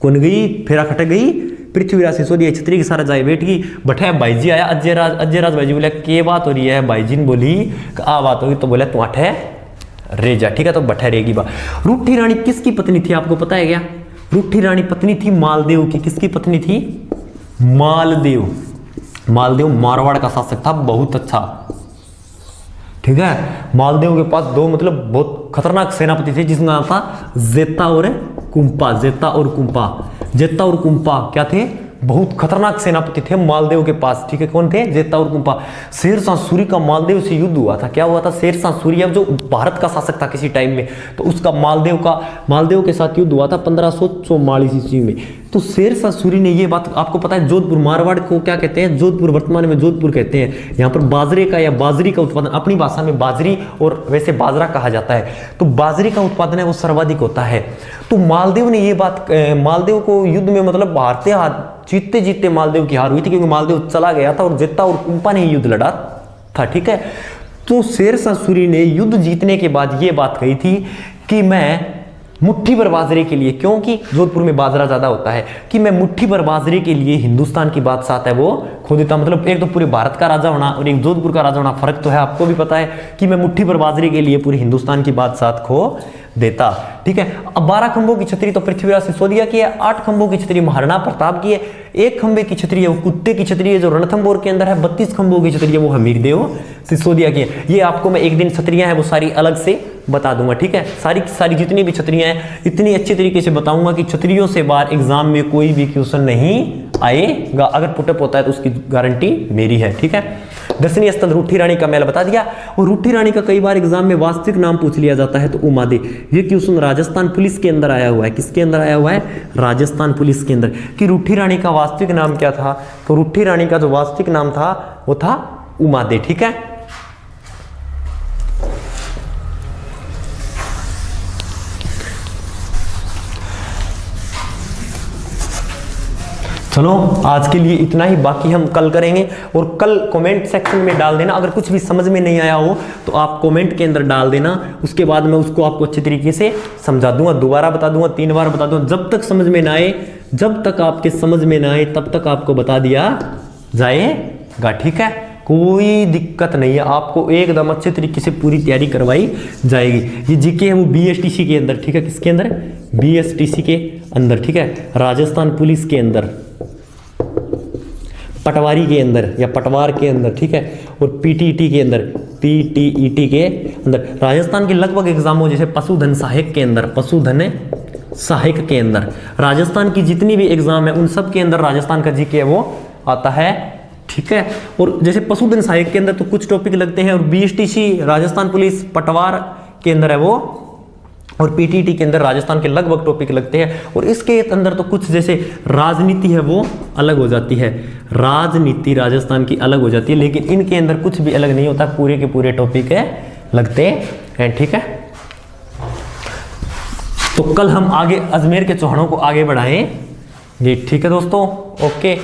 S1: कौन गई, फेरा खटे गई पृथ्वीराज सिसोदिया छतरी के सारा जाए बैठ गई। बठे भाईजी आया अजयराज भाईजी बोले के बात हो रही है, भाईजी ने बोली आ बात होगी, तो बोले तू अठे रे जा, ठीक है, तो बठे रहेगी बा। रूठी रानी किसकी पत्नी थी आपको पता है क्या? रूठी रानी पत्नी थी मालदेव की। किसकी पत्नी थी? मालदेव। मालदेव मारवाड़ का शासक था, बहुत अच्छा, ठीक है। मालदेव के पास दो मतलब बहुत खतरनाक सेनापति थे जिसका नाम था जेता और कुंपा। जेता और कुंपा, जेता और कुंपा क्या थे? बहुत खतरनाक सेनापति थे मालदेव के पास, ठीक है। कौन थे? जेता और कुंपा। शेरशाह सूरी का मालदेव से युद्ध हुआ था। क्या हुआ था? शेरशाह सूरी अब जो भारत का शासक था किसी टाइम में, तो उसका मालदेव के साथ युद्ध हुआ था 1544 ईस्वी में। तो शेरशाह सूरी ने ये बात, आपको पता है जोधपुर, मारवाड़ को क्या कहते हैं? जोधपुर, वर्तमान में जोधपुर कहते हैं। यहाँ पर बाजरे का या बाजरी का उत्पादन, अपनी भाषा में बाजरी और वैसे बाजरा कहा जाता है, तो बाजरे का उत्पादन है वो सर्वाधिक होता है। तो मालदेव ने ये बात, मालदेव को युद्ध में मतलब जीतते जीतते मालदेव की हार हुई थी, क्योंकि मालदेव चला गया था और जेता और कुंपा ने युद्ध लड़ा था, ठीक है। तो शेरशाह सूरी ने युद्ध जीतने के बाद ये बात कही थी कि मैं मुट्ठी भर बाजरे के लिए, क्योंकि जोधपुर में बाजरा ज्यादा होता है, कि मैं मुट्ठी भर बाजरे के लिए हिंदुस्तान की बादशाह है वो खो देता। मतलब एक तो पूरे भारत का राजा होना और एक जोधपुर का राजा होना, फर्क तो है, आपको भी पता है कि मैं मुट्ठी भर बाजरे के लिए पूरे हिंदुस्तान की बादशाह खो देता, ठीक है। अब 12 खंभों की छतरी तो पृथ्वीराज सिसोदिया की है, 8 खंभों की छतरी महाराणा प्रताप की है, 1 खंभे की छतरी है वो कुत्ते की छतरी है जो रणथंभौर के अंदर है, 32 खंभों की छतरी है वो हमीरदेव सिसोदिया की है। ये आपको मैं एक दिन छतरियां हैं वो सारी अलग से बता दूंगा, ठीक है। सारी जितनी भी छतरियां हैं इतनी अच्छी तरीके से बताऊंगा कि छतरियों से बाहर एग्जाम में कोई भी क्वेश्चन नहीं आएगा। अगर पुटअप होता है तो उसकी गारंटी मेरी है, ठीक है। दर्शनीय स्थल रूठी रानी का मैंने बता दिया। और रूठी रानी का कई बार एग्जाम में वास्तविक नाम पूछ लिया जाता है, तो उमादे। ये क्वेश्चन राजस्थान पुलिस के अंदर आया हुआ है। किसके अंदर आया हुआ है? राजस्थान पुलिस के अंदर। कि रूठी रानी का वास्तविक नाम क्या था? तो रूठी रानी का जो वास्तविक नाम था वो था उमादे, ठीक है। चलो आज के लिए इतना ही, बाकी हम कल करेंगे। और कल कमेंट सेक्शन में डाल देना, अगर कुछ भी समझ में नहीं आया हो तो आप कमेंट के अंदर डाल देना, उसके बाद मैं उसको आपको अच्छे तरीके से समझा दूंगा, दोबारा बता दूंगा, 3 बार बता दूंगा, जब तक समझ में ना आए, जब तक आपके समझ में ना आए तब तक आपको बता दिया जाएगा, ठीक है। कोई दिक्कत नहीं है, आपको एकदम अच्छे तरीके से पूरी तैयारी करवाई जाएगी। ये जीके है वो बीएसटीसी के अंदर, ठीक है। किसके अंदर? बीएसटीसी के अंदर, ठीक है। राजस्थान पुलिस के अंदर, पटवारी के अंदर या पटवार के अंदर, ठीक है। और पीटीईटी के अंदर, पीटीईटी के अंदर। राजस्थान के लगभग एग्जाम हो, जैसे पशुधन सहायक के अंदर, पशुधन सहायक के अंदर, राजस्थान की जितनी भी एग्जाम है उन सब के अंदर राजस्थान का जीके है वो आता है, ठीक है। और जैसे पशुधन सहायक के अंदर तो कुछ टॉपिक लगते हैं, और बीएसटीसी राजस्थान पुलिस पटवार के अंदर है वो, और पीटीटी के अंदर राजस्थान के लगभग टॉपिक लगते हैं। और इसके अंदर तो कुछ जैसे राजनीति है वो अलग हो जाती है, राजनीति राजस्थान की अलग हो जाती है, लेकिन इनके अंदर कुछ भी अलग नहीं होता, पूरे के पूरे टॉपिक है लगते हैं, ठीक है। तो कल हम आगे अजमेर के चौहानों को आगे बढ़ाएंगे, ठीक है दोस्तों, ओके।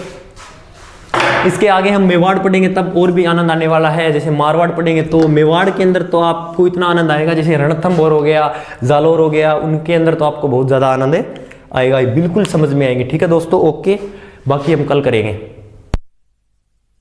S1: इसके आगे हम मेवाड़ पढ़ेंगे तब और भी आनंद आने वाला है। जैसे मारवाड़ पढ़ेंगे तो मेवाड़ के अंदर तो आपको इतना आनंद आएगा, जैसे रणथंभौर हो गया, जालोर हो गया, उनके अंदर तो आपको बहुत ज़्यादा आनंद आएगा, बिल्कुल समझ में आएंगे, ठीक है दोस्तों, ओके। बाकी हम कल करेंगे।